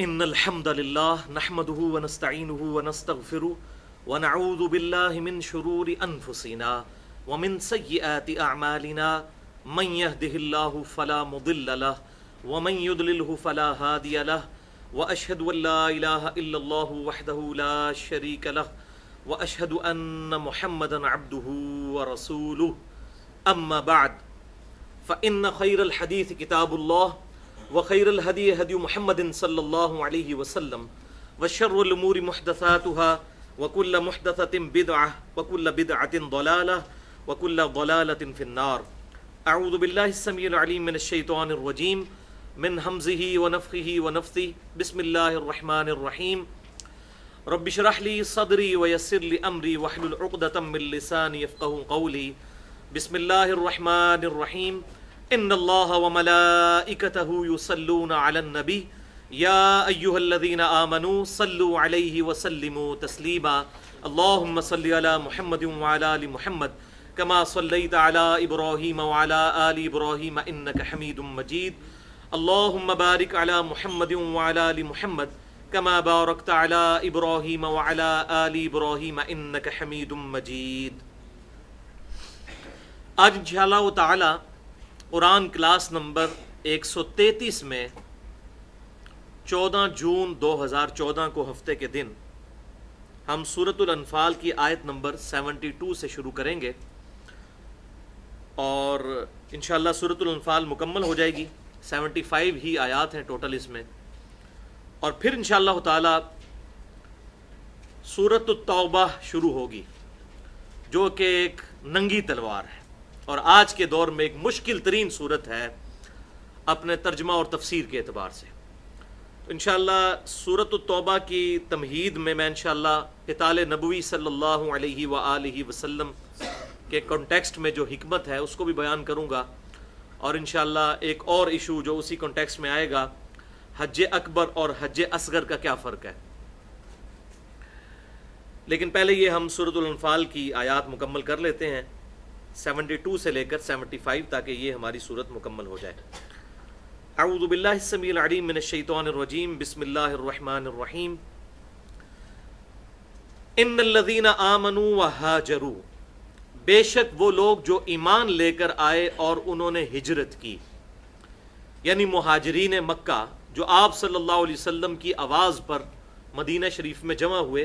ان الحمد للہ نحمده ونستعینه ونستغفره ونعوذ باللہ من شرور انفسنا ومن سیئات اعمالنا من يهده الله فلا مضل له ومن يضلله فلا هادي له واشهد ان لا اله الا الله وحده لا شريك له واشهد ان محمدا عبده ورسوله اما بعد فان خير الحديث كتاب الله وخير الهدي هدي محمد صلى الله عليه وسلم وشر الأمور محدثاتها وكل محدثة بدعة وكل بدعة ضلالة وكل ضلالة في النار. أعوذ بالله السميع العليم من الشيطان الرجيم من همزه ونفخه ونفثه. بسم الله الرحمن الرحيم. رب اشرح لي صدري ويسر لي أمري واحلل عقدة من لساني يفقهوا قولي. بسم الله الرحمن الرحيم. ان اللہ وملائکتہ یصلون علی النبی یا ایہا الذین آمنوا صلوا علیہ وسلموا تسلیما. اللہم صل علی محمد وعلی آل محمد کما صلیت علی ابراہیم وعلی آل ابراہیم انک حمید مجید. اللہم بارک علی محمد وعلی آل محمد کما بارکت علی ابراہیم وعلی آل ابراہیم انک حمید مجید. آج انشاءاللہ تعالی قرآن کلاس نمبر 133 میں 14 جون 2014 کو ہفتے کے دن ہم سورۃ الانفال کی آیت نمبر 72 سے شروع کریں گے اور انشاءاللہ سورۃ الانفال مکمل ہو جائے گی. 75 ہی آیات ہیں ٹوٹل اس میں، اور پھر انشاءاللہ تعالی سورۃ التوبہ شروع ہوگی جو کہ ایک ننگی تلوار ہے اور آج کے دور میں ایک مشکل ترین صورت ہے اپنے ترجمہ اور تفسیر کے اعتبار سے. انشاءاللہ سورۃ التوبہ کی تمہید میں انشاءاللہ قتال نبوی صلی اللہ علیہ وآلہ وسلم کے کانٹیکسٹ میں جو حکمت ہے اس کو بھی بیان کروں گا، اور انشاءاللہ ایک اور ایشو جو اسی کانٹیکسٹ میں آئے گا، حج اکبر اور حج اصغر کا کیا فرق ہے. لیکن پہلے یہ ہم سورۃ الانفال کی آیات مکمل کر لیتے ہیں 72 سے لے کر 75 تاکہ یہ ہماری صورت مکمل ہو جائے. اعوذ باللہ السمیع العلیم من الشیطان الرجیم. بسم اللہ الرحمن الرحیم. ان الذین آمنوا وہاجروا، بے شک وہ لوگ جو ایمان لے کر آئے اور انہوں نے ہجرت کی، یعنی مہاجرین مکہ جو آپ صلی اللہ علیہ وسلم کی آواز پر مدینہ شریف میں جمع ہوئے.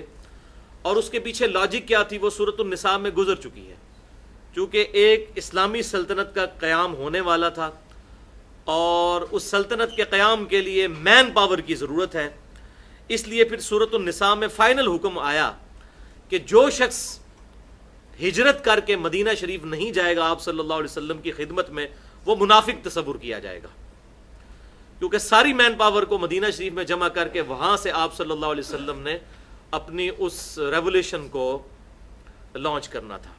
اور اس کے پیچھے لاجک کیا تھی وہ سورۃ النساء میں گزر چکی ہے. چونکہ ایک اسلامی سلطنت کا قیام ہونے والا تھا اور اس سلطنت کے قیام کے لیے مین پاور کی ضرورت ہے، اس لیے پھر سورۃ النساء میں فائنل حکم آیا کہ جو شخص ہجرت کر کے مدینہ شریف نہیں جائے گا آپ صلی اللہ علیہ وسلم کی خدمت میں، وہ منافق تصور کیا جائے گا، کیونکہ ساری مین پاور کو مدینہ شریف میں جمع کر کے وہاں سے آپ صلی اللہ علیہ وسلم نے اپنی اس ریولیوشن کو لانچ کرنا تھا.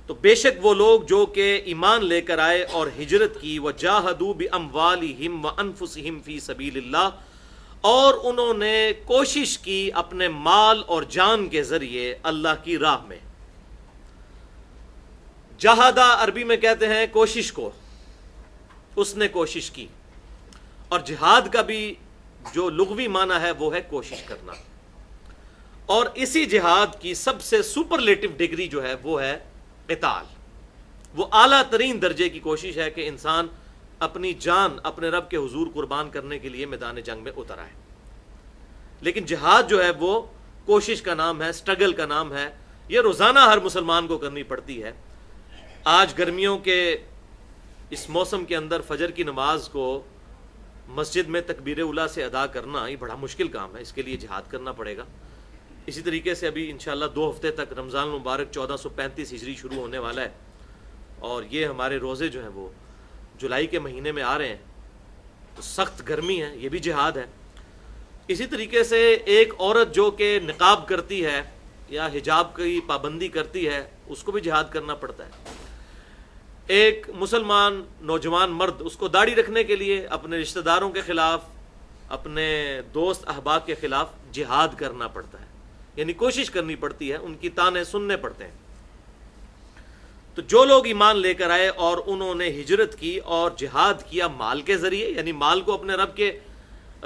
تو بے شک وہ لوگ جو کہ ایمان لے کر آئے اور ہجرت کی، وجاہدوا باموالہم وانفسہم فی سبیل اللہ، اور انہوں نے کوشش کی اپنے مال اور جان کے ذریعے اللہ کی راہ میں. جہادہ عربی میں کہتے ہیں کوشش کو، اس نے کوشش کی، اور جہاد کا بھی جو لغوی معنی ہے وہ ہے کوشش کرنا. اور اسی جہاد کی سب سے سپرلیٹو ڈگری جو ہے وہ ہے قتال. وہ اعلیٰ ترین درجے کی کوشش ہے کہ انسان اپنی جان اپنے رب کے حضور قربان کرنے کے لیے میدان جنگ میں اتر آئے. لیکن جہاد جو ہے وہ کوشش کا نام ہے، سٹرگل کا نام ہے. یہ روزانہ ہر مسلمان کو کرنی پڑتی ہے. آج گرمیوں کے اس موسم کے اندر فجر کی نماز کو مسجد میں تکبیر اولیٰ سے ادا کرنا یہ بڑا مشکل کام ہے، اس کے لیے جہاد کرنا پڑے گا. اسی طریقے سے ابھی انشاءاللہ 2 ہفتے تک رمضان المبارک 1435 ہجری شروع ہونے والا ہے، اور یہ ہمارے روزے جو ہیں وہ جولائی کے مہینے میں آ رہے ہیں، تو سخت گرمی ہے، یہ بھی جہاد ہے. اسی طریقے سے ایک عورت جو کہ نقاب کرتی ہے یا حجاب کی پابندی کرتی ہے اس کو بھی جہاد کرنا پڑتا ہے. ایک مسلمان نوجوان مرد اس کو داڑھی رکھنے کے لیے اپنے رشتہ داروں کے خلاف، اپنے دوست احباب کے خلاف جہاد کرنا پڑتا ہے، یعنی کوشش کرنی پڑتی ہے، ان کی تانے سننے پڑتے ہیں. تو جو لوگ ایمان لے کر آئے اور انہوں نے ہجرت کی اور جہاد کیا مال کے ذریعے، یعنی مال کو اپنے رب کے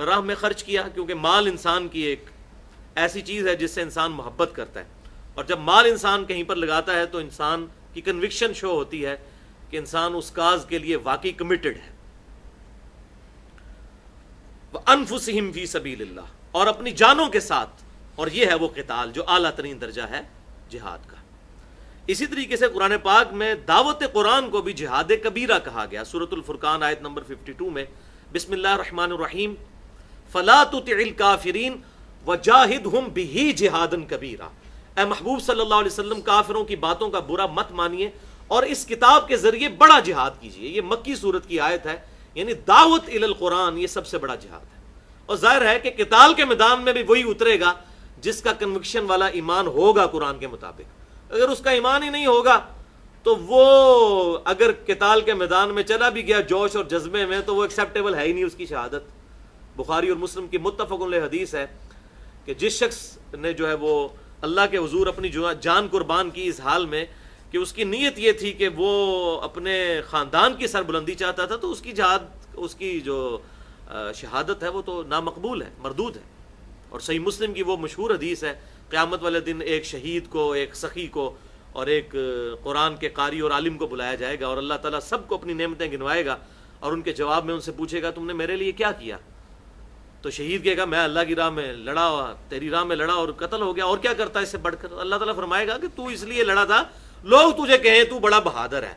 راہ میں خرچ کیا، کیونکہ مال انسان کی ایک ایسی چیز ہے جس سے انسان محبت کرتا ہے، اور جب مال انسان کہیں پر لگاتا ہے تو انسان کی کنوکشن شو ہوتی ہے کہ انسان اس کاز کے لیے واقعی کمیٹڈ ہے۔ وَأَنفُسِهِمْ فِي سَبِيلِ اللَّهِ، اور اپنی جانوں کے ساتھ، اور یہ ہے وہ قتال جو اعلیٰ ترین درجہ ہے جہاد کا۔ اسی طریقے سے قرآن پاک میں دعوت قرآن کو بھی جہاد کبیرہ کہا گیا۔ سورۃ الفرقان آیت نمبر 52 میں بسم اللہ الرحمن الرحیم فَلَا تُطِعِ الْكَافِرِينَ وَجَاهِدْهُمْ بِهِ جِهَادًا كَبِيرًا، اے محبوب صلی اللہ علیہ وسلم کافروں کی باتوں کا برا مت مانیے اور اس کتاب کے ذریعے بڑا جہاد کیجیے۔ یہ مکی سورت کی آیت ہے، یعنی دعوت الی القرآن یہ سب سے بڑا جہاد ہے، اور ظاہر ہے کہ قتال کے میدان میں بھی وہی اترے گا جس کا کنوکشن والا ایمان ہوگا قرآن کے مطابق۔ اگر اس کا ایمان ہی نہیں ہوگا تو وہ اگر قتال کے میدان میں چلا بھی گیا جوش اور جذبے میں تو وہ ایکسیپٹیبل ہے ہی نہیں اس کی شہادت۔ بخاری اور مسلم کی متفق علیہ حدیث ہے کہ جس شخص نے جو ہے وہ اللہ کے حضور اپنی جان قربان کی اس حال میں کہ اس کی نیت یہ تھی کہ وہ اپنے خاندان کی سربلندی چاہتا تھا، تو اس کی جہاد، اس کی جو شہادت ہے وہ تو نامقبول ہے، مردود ہے۔ اور صحیح مسلم کی وہ مشہور حدیث ہے، قیامت والے دن ایک شہید کو، ایک سخی کو اور ایک قرآن کے قاری اور عالم کو بلایا جائے گا، اور اللہ تعالیٰ سب کو اپنی نعمتیں گنوائے گا اور ان کے جواب میں ان سے پوچھے گا تم نے میرے لیے کیا کیا؟ تو شہید کہے گا میں اللہ کی راہ میں لڑا، تیری راہ میں لڑا اور قتل ہو گیا، اور کیا کرتا ہے اس سے بڑھ کر؟ اللہ تعالیٰ فرمائے گا کہ تو اس لیے لڑا تھا لوگ تجھے کہیں تو بڑا بہادر ہے۔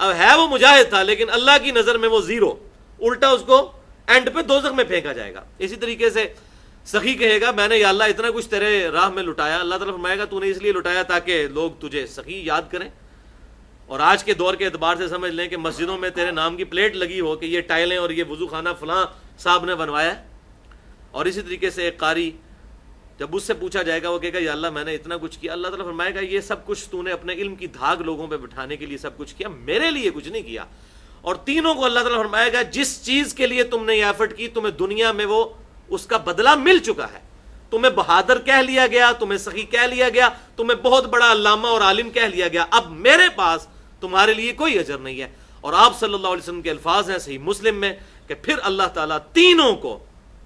اب ہے وہ مجاہد تھا لیکن اللہ کی نظر میں وہ زیرو، الٹا اس کو اینڈ پہ دوزخ میں پھینکا جائے گا۔ اسی طریقے سے سخی کہے گا میں نے یا اللہ اتنا کچھ تیرے راہ میں لٹایا، اللہ تعالیٰ فرمائے گا تو نے اس لیے لٹایا تاکہ لوگ تجھے سخی یاد کریں۔ اور آج کے دور کے اعتبار سے سمجھ لیں کہ مسجدوں میں تیرے نام کی پلیٹ لگی ہو کہ یہ ٹائلیں اور یہ وضو خانہ فلاں صاحب نے بنوایا ہے۔ اور اسی طریقے سے ایک قاری جب اس سے پوچھا جائے گا وہ کہے گا یا اللہ میں نے اتنا کچھ کیا، اللہ تعالیٰ فرمائے گا یہ سب کچھ تو نے اپنے علم کی دھاگ لوگوں پہ بٹھانے کے لیے سب کچھ کیا، میرے لیے کچھ نہیں کیا۔ اور تینوں کو اللہ تعالیٰ فرمائے گا جس چیز کے لیے تم نے یہ ایفرٹ کی تمہیں دنیا میں وہ اس کا بدلہ مل چکا ہے۔ تمہیں بہادر کہہ لیا گیا، تمہیں سخی کہہ لیا گیا، تمہیں بہت بڑا علامہ اور عالم کہہ لیا گیا، اب میرے پاس تمہارے لیے کوئی اجر نہیں ہے۔ اور آپ صلی اللہ علیہ وسلم کے الفاظ ہیں صحیح مسلم میں کہ پھر اللہ تعالیٰ تینوں کو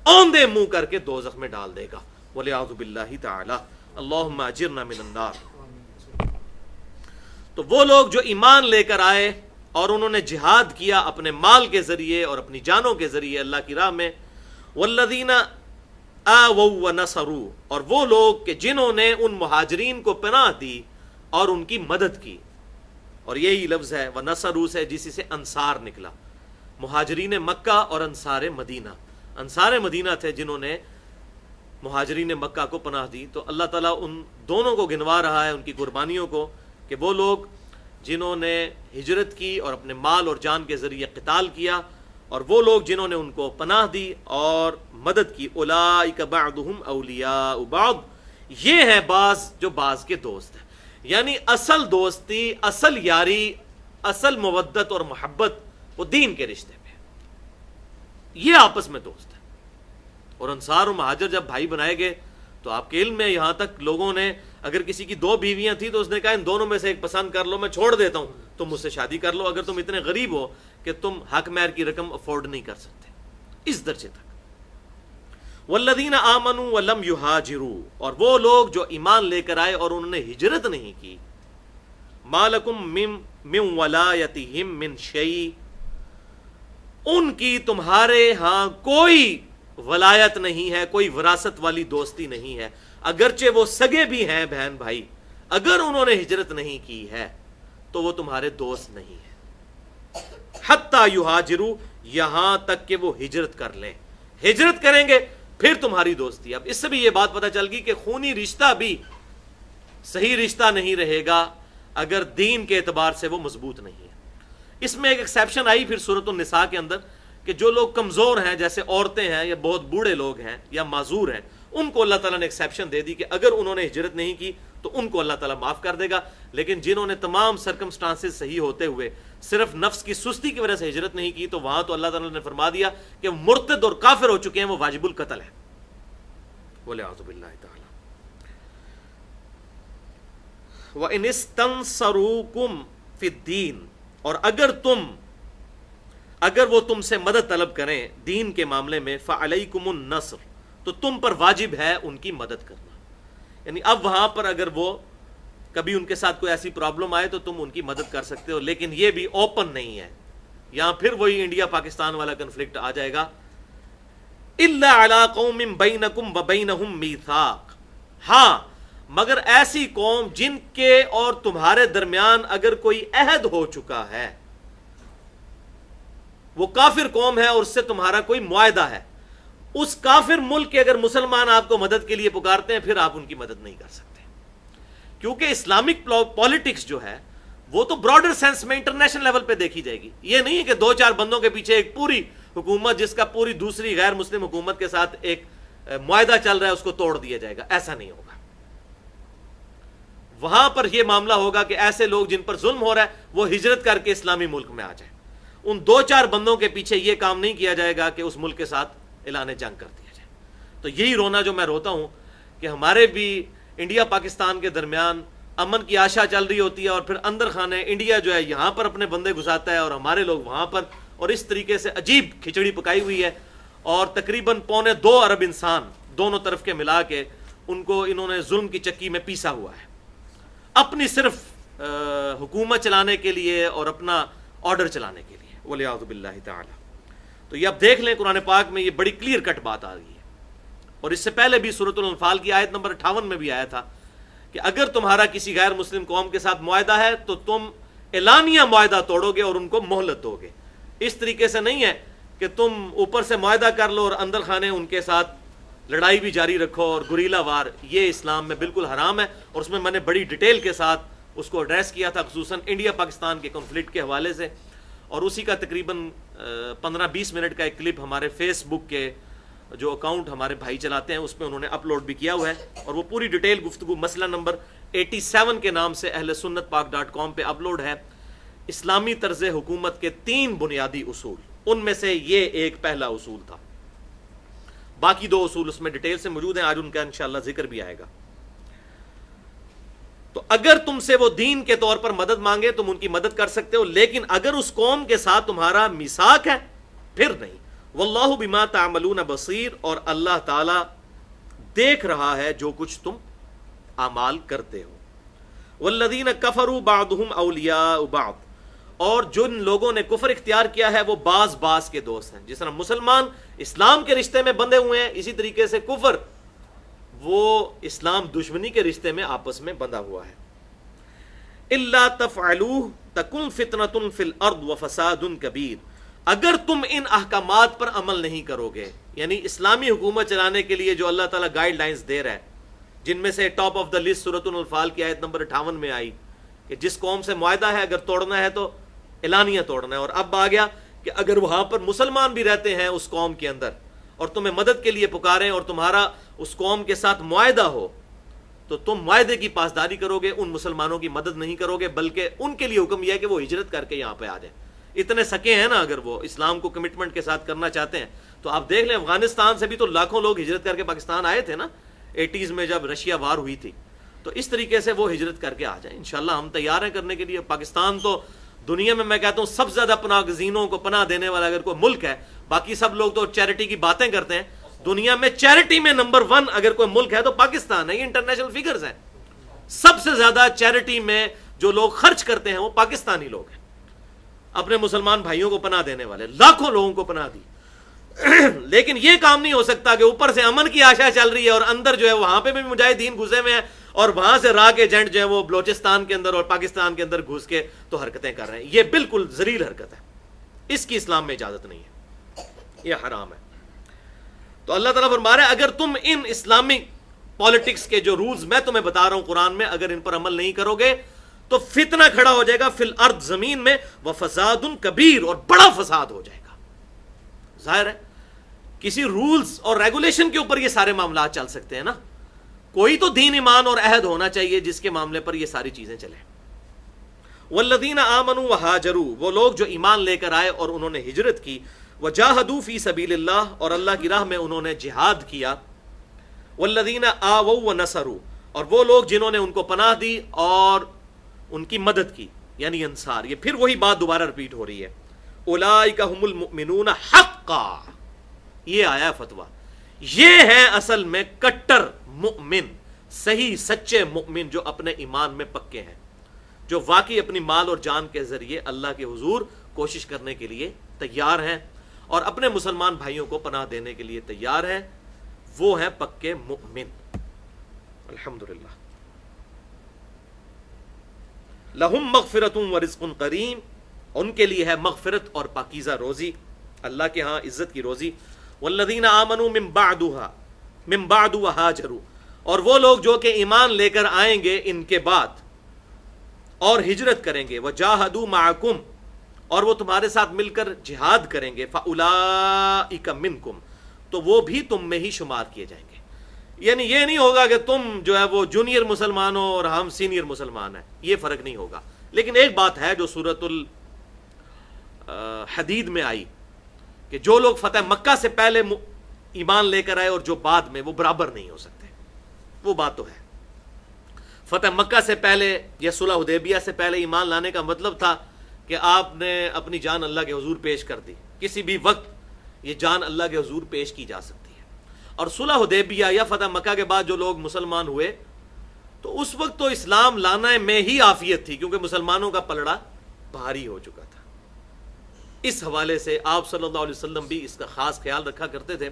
اوندے منہ کر کے دوزخ میں ڈال دے گا، وَلِعَوْذُ بِاللَّهِ تَعَالَى اللہم اجرنا من النار۔ تو وہ لوگ جو ایمان لے کر آئے اور انہوں نے جہاد کیا اپنے مال کے ذریعے اور اپنی جانوں کے ذریعے اللہ کی راہ میں، والذین آووا ونصروا، اور وہ لوگ کہ جنہوں نے ان مہاجرین کو پناہ دی اور ان کی مدد کی، اور یہی لفظ ہے ونصروا سے جسی سے انصار نکلا، مہاجرین مکہ اور انصار مدینہ۔ انصار مدینہ تھے جنہوں نے مہاجرین مکہ کو پناہ دی، تو اللہ تعالیٰ ان دونوں کو گنوا رہا ہے، ان کی قربانیوں کو، کہ وہ لوگ جنہوں نے ہجرت کی اور اپنے مال اور جان کے ذریعے قتال کیا، اور وہ لوگ جنہوں نے ان کو پناہ دی اور مدد کی، اولئک بعضهم اولیاء بعض، یہ ہے بعض جو بعض کے دوست ہیں۔ یعنی اصل دوستی، اصل یاری، اصل مودت اور محبت وہ دین کے رشتے میں، یہ آپس میں دوست ہے۔ اور انصار و مہاجر جب بھائی بنائے گئے تو آپ کے علم میں یہاں تک لوگوں نے اگر کسی کی 2 بیویاں تھیں تو اس نے کہا ان دونوں میں سے ایک پسند کر لو، میں چھوڑ دیتا ہوں، تم مجھ سے شادی کر لو اگر تم اتنے غریب ہو کہ تم حق مہر کی رقم افورڈ نہیں کر سکتے، اس درجے تک۔ والذین آمنوا ولم یہاجروا، اور وہ لوگ جو ایمان لے کر آئے اور انہوں نے ہجرت نہیں کی، ما لکم من ولایتہم من شیء، ان کی تمہارے ہاں کوئی ولایت نہیں ہے، کوئی وراثت والی دوستی نہیں ہے، اگرچہ وہ سگے بھی ہیں بہن بھائی، اگر انہوں نے ہجرت نہیں کی ہے تو وہ تمہارے دوست نہیں ہے۔ حتی یہاجروا، یہاں تک کہ وہ ہجرت کر لیں، ہجرت کریں گے پھر تمہاری دوستی۔ اب اس سے بھی یہ بات پتہ چل گئی کہ خونی رشتہ بھی صحیح رشتہ نہیں رہے گا اگر دین کے اعتبار سے وہ مضبوط نہیں ہے۔ اس میں ایک ایکسیپشن آئی پھر سورۃ النساء کے اندر کہ جو لوگ کمزور ہیں جیسے عورتیں ہیں یا بہت بوڑھے لوگ ہیں یا معذور ہیں، ان کو اللہ تعالیٰ نے ایکسیپشن دے دی کہ اگر انہوں نے ہجرت نہیں کی تو ان کو اللہ تعالیٰ معاف کر دے گا، لیکن جنہوں نے تمام سرکمسٹانسز صحیح ہوتے ہوئے صرف نفس کی سستی کی وجہ سے ہجرت نہیں کی تو وہاں تو اللہ تعالیٰ نے فرما دیا کہ مرتد اور کافر ہو چکے ہیں، وہ واجب القتل ہے۔ بولے اعوذ باللہ تعالی۔ وَإِنِ اسْتَنصَرُوكُمْ فِي الدِّينِ، اور اگر تم اگر وہ تم سے مدد طلب کریں دین کے معاملے میں فعلیکم النصر، تو تم پر واجب ہے ان کی مدد کرنا. یعنی اب وہاں پر اگر وہ کبھی ان کے ساتھ کوئی ایسی پرابلم آئے تو تم ان کی مدد کر سکتے ہو، لیکن یہ بھی اوپن نہیں ہے. یہاں پھر وہی انڈیا پاکستان والا کنفلکٹ آ جائے گا. الا علی قوم بینکم وبینہم میثاق، ہاں مگر ایسی قوم جن کے اور تمہارے درمیان اگر کوئی عہد ہو چکا ہے، وہ کافر قوم ہے اور اس سے تمہارا کوئی معاہدہ ہے، اس کافر ملک کے اگر مسلمان آپ کو مدد کے لیے پکارتے ہیں پھر آپ ان کی مدد نہیں کر سکتے، کیونکہ اسلامک پالیٹکس جو ہے وہ تو براڈر سینس میں انٹرنیشنل لیول پہ دیکھی جائے گی. یہ نہیں ہے کہ دو چار بندوں کے پیچھے ایک پوری حکومت جس کا پوری دوسری غیر مسلم حکومت کے ساتھ ایک معاہدہ چل رہا ہے اس کو توڑ دیا جائے گا. ایسا نہیں ہوگا. وہاں پر یہ معاملہ ہوگا کہ ایسے لوگ جن پر ظلم ہو رہا ہے وہ ہجرت کر کے اسلامی ملک میں آ جائیں. ان دو چار بندوں کے پیچھے یہ کام نہیں کیا جائے گا کہ اس ملک کے ساتھ اعلان جنگ کر دیا جائے. تو یہی رونا جو میں روتا ہوں کہ ہمارے بھی انڈیا پاکستان کے درمیان امن کی آشا چل رہی ہوتی ہے اور پھر اندر خانے انڈیا جو ہے یہاں پر اپنے بندے گھساتا ہے اور ہمارے لوگ وہاں پر، اور اس طریقے سے عجیب کھچڑی پکائی ہوئی ہے. اور تقریباً 2.25 ارب انسان دونوں طرف کے ملا کے ان کو انہوں نے ظلم کی چکی میں پیسا ہوا ہے اپنی صرف حکومت چلانے کے لیے اور اپنا آرڈر چلانے کے لیے، والعیاذ باللہ تعالی. تو یہ اب دیکھ لیں قرآن پاک میں یہ بڑی کلیئر کٹ بات آ رہی ہے. اور اس سے پہلے بھی سورۃ الانفال کی آیت نمبر 58 میں بھی آیا تھا کہ اگر تمہارا کسی غیر مسلم قوم کے ساتھ معاہدہ ہے تو تم اعلانیہ معاہدہ توڑو گے اور ان کو مہلت دو گے. اس طریقے سے نہیں ہے کہ تم اوپر سے معاہدہ کر لو اور اندر خانے ان کے ساتھ لڑائی بھی جاری رکھو اور گریلا وار. یہ اسلام میں بالکل حرام ہے اور اس میں میں نے بڑی ڈیٹیل کے ساتھ اس کو ایڈریس کیا تھا، خصوصاً انڈیا پاکستان کے کنفلکٹ کے حوالے سے. اور اسی کا تقریباً 15-20 منٹ کا ایک کلپ ہمارے فیس بک کے جو اکاؤنٹ ہمارے بھائی چلاتے ہیں اس پہ انہوں نے اپلوڈ بھی کیا ہوا ہے. اور وہ پوری ڈیٹیل گفتگو مسئلہ نمبر 87 کے نام سے اہل سنت پاک.com پہ اپلوڈ ہے. اسلامی طرز حکومت کے 3 بنیادی اصول، ان میں سے یہ ایک پہلا اصول تھا. باقی 2 اصول اس میں ڈیٹیل سے موجود ہیں، آج ان کا انشاءاللہ ذکر بھی آئے گا. تو اگر تم سے وہ دین کے طور پر مدد مانگے تم ان کی مدد کر سکتے ہو، لیکن اگر اس قوم کے ساتھ تمہارا میثاق ہے پھر نہیں. واللہ بما تعملون بصیر، اور اللہ تعالی دیکھ رہا ہے جو کچھ تم اعمال کرتے ہو. والذین کفروا بعضهم اولیاء بعض، اور جن لوگوں نے کفر اختیار کیا ہے وہ بعض کے دوست ہیں. جس طرح مسلمان اسلام کے رشتے میں بندھے ہوئے ہیں، اسی طریقے سے کفر وہ اسلام دشمنی کے رشتے میں آپس میں بندھا ہوا ہے. الا تفعلوه تکن فتنة فی الارض وفساد کبیر، اگر تم ان احکامات پر عمل نہیں کرو گے، یعنی اسلامی حکومت چلانے کے لیے جو اللہ تعالیٰ گائیڈ لائنز دے رہا ہے، جن میں سے ٹاپ آف دا لسٹ سورۃ الانفال کی آیت نمبر 58 میں آئی کہ جس قوم سے معاہدہ ہے اگر توڑنا ہے تو اعلانیہ توڑنا ہے. اور اب آ گیا کہ اگر وہاں پر مسلمان بھی رہتے ہیں اس قوم کے اندر اور تمہیں مدد کے لیے پکاریں اور تمہارا اس قوم کے ساتھ معاہدہ ہو تو تم معاہدے کی پاسداری کرو گے، ان مسلمانوں کی مدد نہیں کرو گے، بلکہ ان کے لیے حکم یہ ہے کہ وہ ہجرت کر کے یہاں پہ آ جائیں. اتنے سکے ہیں نا، اگر وہ اسلام کو کمٹمنٹ کے ساتھ کرنا چاہتے ہیں تو آپ دیکھ لیں افغانستان سے بھی تو لاکھوں لوگ ہجرت کر کے پاکستان آئے تھے نا 80s میں جب رشیا وار ہوئی تھی. تو اس طریقے سے وہ ہجرت کر کے آ جائیں. انشاءاللہ ہم تیار ہیں کرنے کے لیے. پاکستان تو دنیا میں کہتا ہوں سب سے زیادہ پناہ گزینوں کو پناہ دینے والا اگر کوئی ملک ہے، باقی سب لوگ تو چیریٹی کی باتیں کرتے ہیں، دنیا میں چیریٹی میں نمبر 1 اگر کوئی ملک ہے تو پاکستان ہے. یہ انٹرنیشنل فگرز ہیں. سب سے زیادہ چیریٹی میں جو لوگ خرچ کرتے ہیں وہ پاکستانی لوگ ہیں، اپنے مسلمان بھائیوں کو پناہ دینے والے، لاکھوں لوگوں کو پناہ دی. لیکن یہ کام نہیں ہو سکتا کہ اوپر سے امن کی آشا چل رہی ہے اور اندر جو ہے وہاں پہ بھی مجاہدین گھسے ہوئے ہیں اور وہاں سے راک ایجنٹ جو ہے وہ بلوچستان کے اندر اور پاکستان کے اندر گھس کے تو حرکتیں کر رہے ہیں. یہ بالکل ذلیل حرکت ہے، اس کی اسلام میں اجازت نہیں ہے، یہ حرام ہے. تو اللہ تعالیٰ فرما رہا ہے اگر تم ان اسلامک پالیٹکس کے جو رولز میں تمہیں بتا رہا ہوں قرآن میں، اگر ان پر عمل نہیں کرو گے تو فتنہ کھڑا ہو جائے گا فی الارض، زمین میں، وفساد کبیر، اور بڑا فساد ہو جائے گا. ظاہر ہے کسی رولز اور ریگولیشن کے اوپر یہ سارے معاملات چل سکتے ہیں نا، کوئی تو دین ایمان اور عہد ہونا چاہیے جس کے معاملے پر یہ ساری چیزیں چلیں. والذین آمنوا وہاجروا، وہ لوگ جو ایمان لے کر آئے اور انہوں نے ہجرت کی، وجاہدوا فی سبیل اللہ، اور اللہ کی راہ میں انہوں نے جہاد کیا. والذین آووا ونصروا، اور وہ لوگ جنہوں نے ان کو پناہ دی اور ان کی مدد کی، یعنی انصار. یہ پھر وہی بات دوبارہ رپیٹ ہو رہی ہے. اولئک هم المؤمنون حقا. یہ آیا فتویٰ، یہ ہے اصل میں کٹر مؤمن، صحیح سچے مؤمن جو اپنے ایمان میں پکے ہیں، جو واقعی اپنی مال اور جان کے ذریعے اللہ کے حضور کوشش کرنے کے لیے تیار ہیں اور اپنے مسلمان بھائیوں کو پناہ دینے کے لیے تیار ہیں، وہ ہیں پکے مؤمن. الحمدللہ. لہم مغفرۃ ورزق کریم، ان کے لیے ہے مغفرت اور پاکیزہ روزی، اللہ کے ہاں عزت کی روزی. والذین آمنوا من بعد وہاجروا، اور وہ لوگ جو کہ ایمان لے کر آئیں گے ان کے بعد اور ہجرت کریں گے، وجاہدوا معکم، اور وہ تمہارے ساتھ مل کر جہاد کریں گے، فاولئک منکم، تو وہ بھی تم میں ہی شمار کیے جائیں گے. یعنی یہ نہیں ہوگا کہ تم جو ہے وہ جونیئر مسلمان ہو اور ہم سینئر مسلمان ہیں، یہ فرق نہیں ہوگا. لیکن ایک بات ہے جو سورۃ الحدید میں آئی کہ جو لوگ فتح مکہ سے پہلے ایمان لے کر آئے اور جو بعد میں، وہ برابر نہیں ہو سکتے. وہ بات تو ہے. فتح مکہ سے پہلے یا صلح حدیبیہ سے پہلے ایمان لانے کا مطلب تھا کہ آپ نے اپنی جان اللہ کے حضور پیش کر دی. کسی بھی وقت یہ جان اللہ کے حضور پیش کی جا سکتی ہے. اور صلح حدیبیہ یا فتح مکہ کے بعد جو لوگ مسلمان ہوئے تو اس وقت تو اسلام لانے میں ہی عافیت تھی، کیونکہ مسلمانوں کا پلڑا بھاری ہو چکا تھا. اس حوالے سے آپ صلی اللہ علیہ وسلم بھی اس کا خاص خیال رکھا کرتے تھے.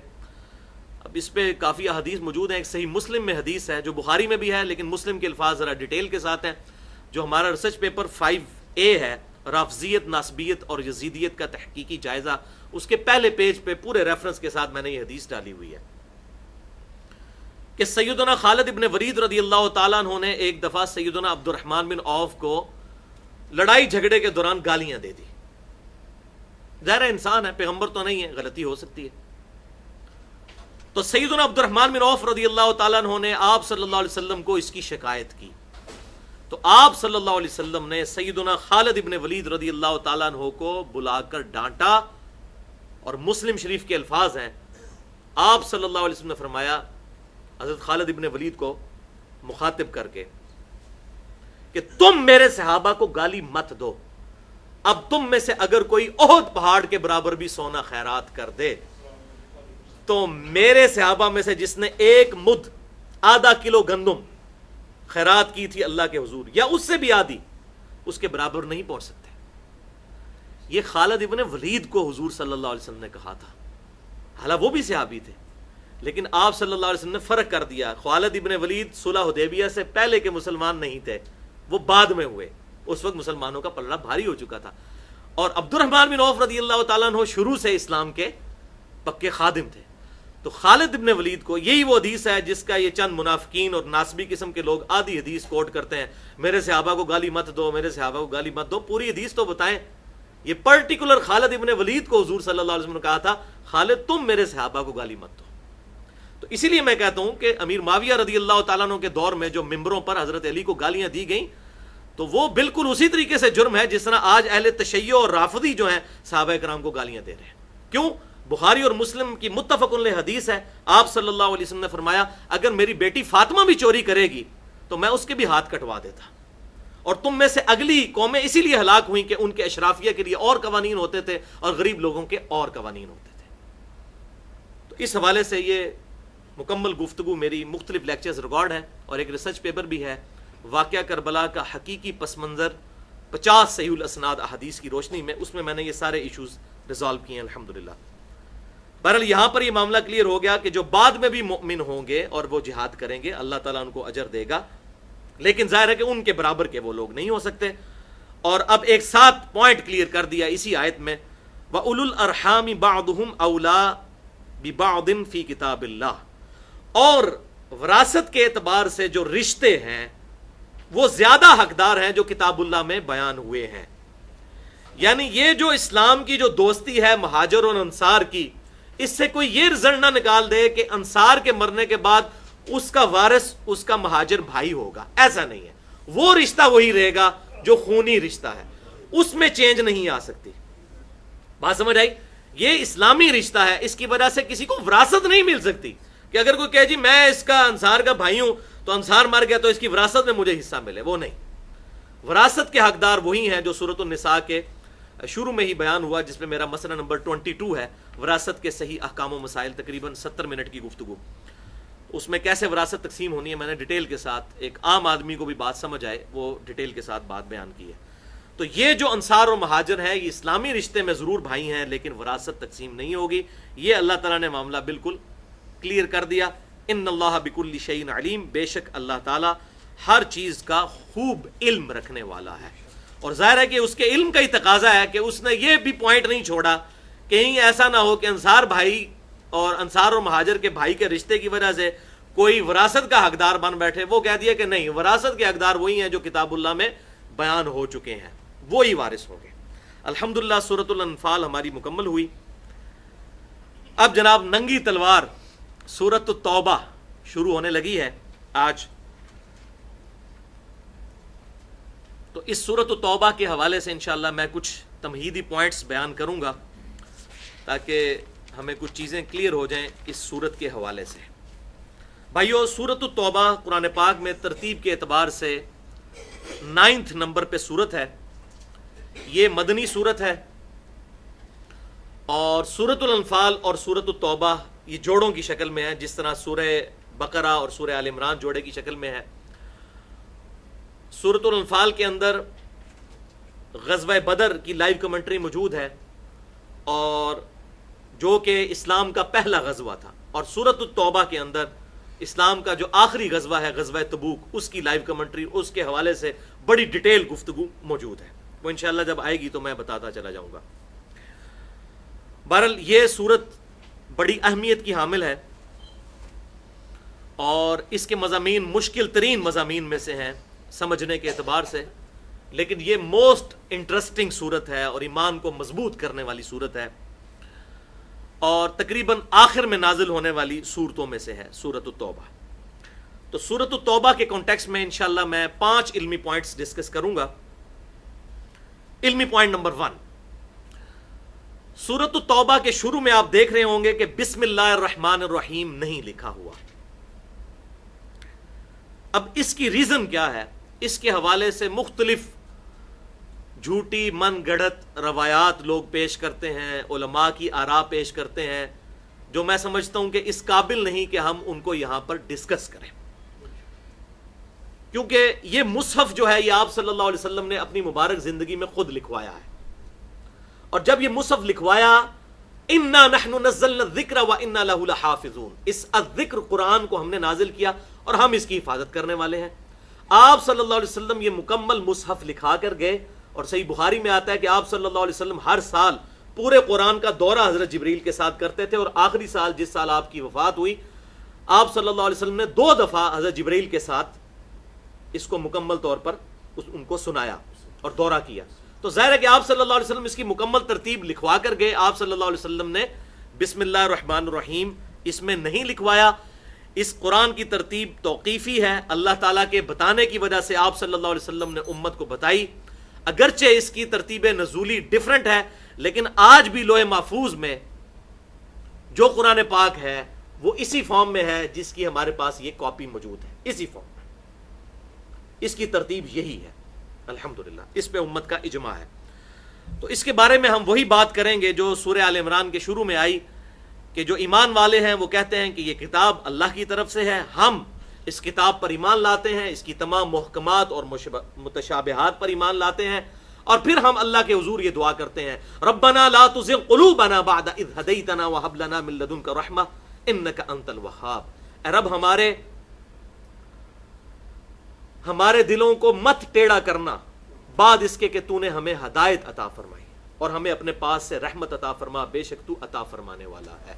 اب اس پہ کافی احادیث موجود ہیں. ایک صحیح مسلم میں حدیث ہے جو بخاری میں بھی ہے لیکن مسلم کے الفاظ ذرا ڈیٹیل کے ساتھ ہیں، جو ہمارا ریسرچ پیپر 5A ہے، رافضیت، ناسبیت اور یزیدیت کا تحقیقی جائزہ، اس کے پہلے پیج پہ پورے ریفرنس کے ساتھ میں نے یہ حدیث ڈالی ہوئی ہے کہ سیدنا خالد ابن ولید رضی اللہ تعالیٰ عنہ نے ایک دفعہ سیدنا عبد الرحمن بن عوف کو لڑائی جھگڑے کے دوران گالیاں دے دی. ظاہر انسان ہے، پیغمبر تو نہیں ہے، غلطی ہو سکتی ہے. تو سیدنا عبد الرحمن بن عوف رضی اللہ تعالیٰ عنہ نے آپ صلی اللہ علیہ وسلم کو اس کی شکایت کی. تو آپ صلی اللہ علیہ وسلم نے سیدنا خالد ابن ولید رضی اللہ تعالیٰ عنہ کو بلا کر ڈانٹا، اور مسلم شریف کے الفاظ ہیں، آپ صلی اللہ علیہ وسلم نے فرمایا حضرت خالد ابن ولید کو مخاطب کر کے کہ تم میرے صحابہ کو گالی مت دو. اب تم میں سے اگر کوئی احد پہاڑ کے برابر بھی سونا خیرات کر دے تو میرے صحابہ میں سے جس نے ایک مد آدھا کلو گندم خیرات کی تھی اللہ کے حضور، یا اس سے بھی آدھی، اس کے برابر نہیں پہنچ سکتے. یہ خالد ابن ولید کو حضور صلی اللہ علیہ وسلم نے کہا تھا. حالانکہ وہ بھی صحابی تھے، لیکن آپ صلی اللہ علیہ وسلم نے فرق کر دیا. خالد ابن ولید صلح حدیبیہ سے پہلے کے مسلمان نہیں تھے، وہ بعد میں ہوئے. اس وقت مسلمانوں کا پلڑا بھاری ہو چکا تھا. اور عبد الرحمن بن عوف رضی اللہ تعالیٰ عنہ شروع سے اسلام کے پکے خادم تھے. تو خالد ابن ولید کو، یہی وہ حدیث ہے جس کا یہ چند منافقین اور ناسبی قسم کے لوگ آدھی حدیث کوٹ کرتے ہیں، میرے صحابہ کو گالی مت دو، میرے صحابہ کو گالی مت دو. پوری حدیث تو بتائیں. یہ پرٹیکولر خالد ابن ولید کو حضور صلی اللہ علیہ وسلم نے کہا تھا خالد تم میرے صحابہ کو گالی مت دو. تو اسی لیے میں کہتا ہوں کہ امیر معاویہ رضی اللہ تعالیٰ عنہ کے دور میں جو ممبروں پر حضرت علی کو گالیاں دی گئیں تو وہ بالکل اسی طریقے سے جرم ہے جس طرح آج اہل تشیع اور رافضی جو ہیں صحابہ کرام کو گالیاں دے رہے ہیں. کیوں؟ بخاری اور مسلم کی متفق علیہ حدیث ہے، آپ صلی اللہ علیہ وسلم نے فرمایا اگر میری بیٹی فاطمہ بھی چوری کرے گی تو میں اس کے بھی ہاتھ کٹوا دیتا. اور تم میں سے اگلی قومیں اسی لیے ہلاک ہوئیں کہ ان کے اشرافیہ کے لیے اور قوانین ہوتے تھے اور غریب لوگوں کے اور قوانین ہوتے تھے. تو اس حوالے سے یہ مکمل گفتگو میری مختلف لیکچرز ریکارڈ ہے اور ایک ریسرچ پیپر بھی ہے، واقعہ کربلا کا حقیقی پس منظر 50 صحیح الاسناد احادیث کی روشنی میں. اس میں نے یہ سارے ایشوز ریزالو کیے ہیں الحمدللہ. بہرحال یہاں پر یہ معاملہ کلیئر ہو گیا کہ جو بعد میں بھی مؤمن ہوں گے اور وہ جہاد کریں گے اللہ تعالیٰ ان کو اجر دے گا، لیکن ظاہر ہے کہ ان کے برابر کے وہ لوگ نہیں ہو سکتے. اور اب ایک ساتھ پوائنٹ کلیئر کر دیا اسی آیت میں، وَأُولُو الْأَرْحَامِ بَعْضُهُمْ أَوْلَىٰ بِبَعْضٍ فِي كِتَابِ اللَّهِ، اور وراثت کے اعتبار سے جو رشتے ہیں وہ زیادہ حقدار ہیں جو کتاب اللہ میں بیان ہوئے ہیں. یعنی یہ جو اسلام کی جو دوستی ہے مہاجر اور انصار کی، اس سے کوئی یہ رزلٹ نہ نکال دے کہ انصار کے مرنے کے بعد اس کا وارث اس کا مہاجر بھائی ہوگا. ایسا نہیں ہے. وہ رشتہ وہی رہے گا جو خونی رشتہ ہے، اس میں چینج نہیں آ سکتی. بات سمجھ آئی؟ یہ اسلامی رشتہ ہے، اس کی وجہ سے کسی کو وراثت نہیں مل سکتی کہ اگر کوئی کہے جی میں اس کا انصار کا بھائی ہوں تو انصار مر گیا تو اس کی وراثت میں مجھے حصہ ملے. وہ نہیں. وراثت کے حقدار وہی ہیں جو سورۃ النساء کے شروع میں ہی بیان ہوا، جس میں میرا مسئلہ نمبر 22 ہے، وراثت کے صحیح احکام و مسائل، تقریباً 70 منٹ کی گفتگو۔ اس میں کیسے وراثت تقسیم ہونی ہے میں نے ڈیٹیل کے ساتھ، ایک عام آدمی کو بھی بات سمجھ آئے، وہ ڈیٹیل کے ساتھ بات بیان کی ہے۔ تو یہ جو انصار اور مہاجر ہیں، یہ اسلامی رشتے میں ضرور بھائی ہیں، لیکن وراثت تقسیم نہیں ہوگی۔ یہ اللہ تعالیٰ نے معاملہ بالکل کلیئر کر دیا۔ ان اللہ بکل شیء علیم، بے شک اللہ تعالیٰ ہر چیز کا خوب علم رکھنے والا ہے۔ اور ظاہر ہے کہ اس کے علم کا ہی تقاضا ہے کہ اس نے یہ بھی پوائنٹ نہیں چھوڑا، کہیں ایسا نہ ہو کہ انصار بھائی اور انصار اور مہاجر کے بھائی کے رشتے کی وجہ سے کوئی وراثت کا حقدار بن بیٹھے۔ وہ کہہ دیا کہ نہیں، وراثت کے حقدار وہی ہیں جو کتاب اللہ میں بیان ہو چکے ہیں، وہی وارث ہوں گے۔ الحمدللہ سورۃ الانفال ہماری مکمل ہوئی۔ اب جناب ننگی تلوار سورۃ التوبہ شروع ہونے لگی ہے آج۔ تو اس سورۃ التوبہ کے حوالے سے انشاءاللہ میں کچھ تمہیدی پوائنٹس بیان کروں گا تاکہ ہمیں کچھ چیزیں کلیئر ہو جائیں اس سورت کے حوالے سے۔ بھائیو، سورۃ التوبہ قرآن پاک میں ترتیب کے اعتبار سے 9 نمبر پہ سورت ہے۔ یہ مدنی سورت ہے، اور سورۃ الانفال اور سورۃ التوبہ یہ جوڑوں کی شکل میں ہے، جس طرح سورہ بقرہ اور سورہ آل عمران جوڑے کی شکل میں ہے۔ سورۃ الانفال کے اندر غزوہ بدر کی لائیو کمنٹری موجود ہے، اور جو کہ اسلام کا پہلا غزوہ تھا، اور سورۃ التوبہ کے اندر اسلام کا جو آخری غزوہ ہے، غزوہ تبوک، اس کی لائیو کمنٹری، اس کے حوالے سے بڑی ڈیٹیل گفتگو موجود ہے۔ وہ انشاءاللہ جب آئے گی تو میں بتاتا چلا جاؤں گا۔ بہرحال یہ سورت بڑی اہمیت کی حامل ہے، اور اس کے مضامین مشکل ترین مضامین میں سے ہیں سمجھنے کے اعتبار سے، لیکن یہ موسٹ انٹرسٹنگ سورت ہے اور ایمان کو مضبوط کرنے والی سورت ہے، اور تقریباً آخر میں نازل ہونے والی سورتوں میں سے ہے سورۃ التوبہ۔ تو سورۃ التوبہ کے کانٹیکسٹ میں انشاءاللہ میں 5 علمی پوائنٹس ڈسکس کروں گا۔ علمی پوائنٹ نمبر 1، سورۃ التوبہ کے شروع میں آپ دیکھ رہے ہوں گے کہ بسم اللہ الرحمن الرحیم نہیں لکھا ہوا۔ اب اس کی ریزن کیا ہے؟ اس کے حوالے سے مختلف جھوٹی من گڑھت روایات لوگ پیش کرتے ہیں، علماء کی آراء پیش کرتے ہیں، جو میں سمجھتا ہوں کہ اس قابل نہیں کہ ہم ان کو یہاں پر ڈسکس کریں، کیونکہ یہ مصحف جو ہے یہ آپ صلی اللہ علیہ وسلم نے اپنی مبارک زندگی میں خود لکھوایا ہے، اور جب یہ مصحف لکھوایا، اِنَّا نَحْنُ نَزَّلْنَا الذِّكْرَ وَإِنَّا لَهُ لَحَافِظُونَ، اس الذکر قرآن کو ہم نے نازل کیا اور ہم اس کی حفاظت کرنے والے ہیں۔ آپ صلی اللہ علیہ وسلم یہ مکمل مصحف لکھا کر گئے، اور صحیح بخاری میں آتا ہے کہ آپ صلی اللہ علیہ وسلم ہر سال پورے قرآن کا دورہ حضرت جبریل کے ساتھ کرتے تھے، اور آخری سال جس سال آپ کی وفات ہوئی، آپ صلی اللہ علیہ وسلم نے 2 دفعہ حضرت جبریل کے ساتھ اس کو مکمل طور پر ان کو سنایا اور دورہ کیا۔ تو ظاہر ہے کہ آپ صلی اللہ علیہ وسلم اس کی مکمل ترتیب لکھوا کر گئے۔ آپ صلی اللہ علیہ وسلم نے بسم اللہ الرحمن الرحیم اس میں نہیں لکھوایا۔ اس قرآن کی ترتیب توقیفی ہے، اللہ تعالیٰ کے بتانے کی وجہ سے آپ صلی اللہ علیہ وسلم نے امت کو بتائی، اگرچہ اس کی ترتیب نزولی ڈیفرنٹ ہے، لیکن آج بھی لوح محفوظ میں جو قرآن پاک ہے وہ اسی فارم میں ہے جس کی ہمارے پاس یہ کاپی موجود ہے، اسی فارم میں، اس کی ترتیب یہی ہے الحمدللہ، اس پہ امت کا اجماع ہے۔ تو اس کے بارے میں ہم وہی بات کریں گے جو سورہ آل عمران کے شروع میں آئی، کہ جو ایمان والے ہیں وہ کہتے ہیں کہ یہ کتاب اللہ کی طرف سے ہے، ہم اس کتاب پر ایمان لاتے ہیں، اس کی تمام محکمات اور متشابہات پر ایمان لاتے ہیں، اور پھر ہم اللہ کے حضور یہ دعا کرتے ہیں، ربنا لا تزغ قلوبنا بعد اذ ہدیتنا وہب لنا من لدنک رحمہ انک انت الوہاب، اے رب ہمارے دلوں کو مت ٹیڑھا کرنا بعد اس کے کہ تو نے ہمیں ہدایت عطا فرمائی، اور ہمیں اپنے پاس سے رحمت عطا فرما، بے شک تو عطا فرمانے والا ہے۔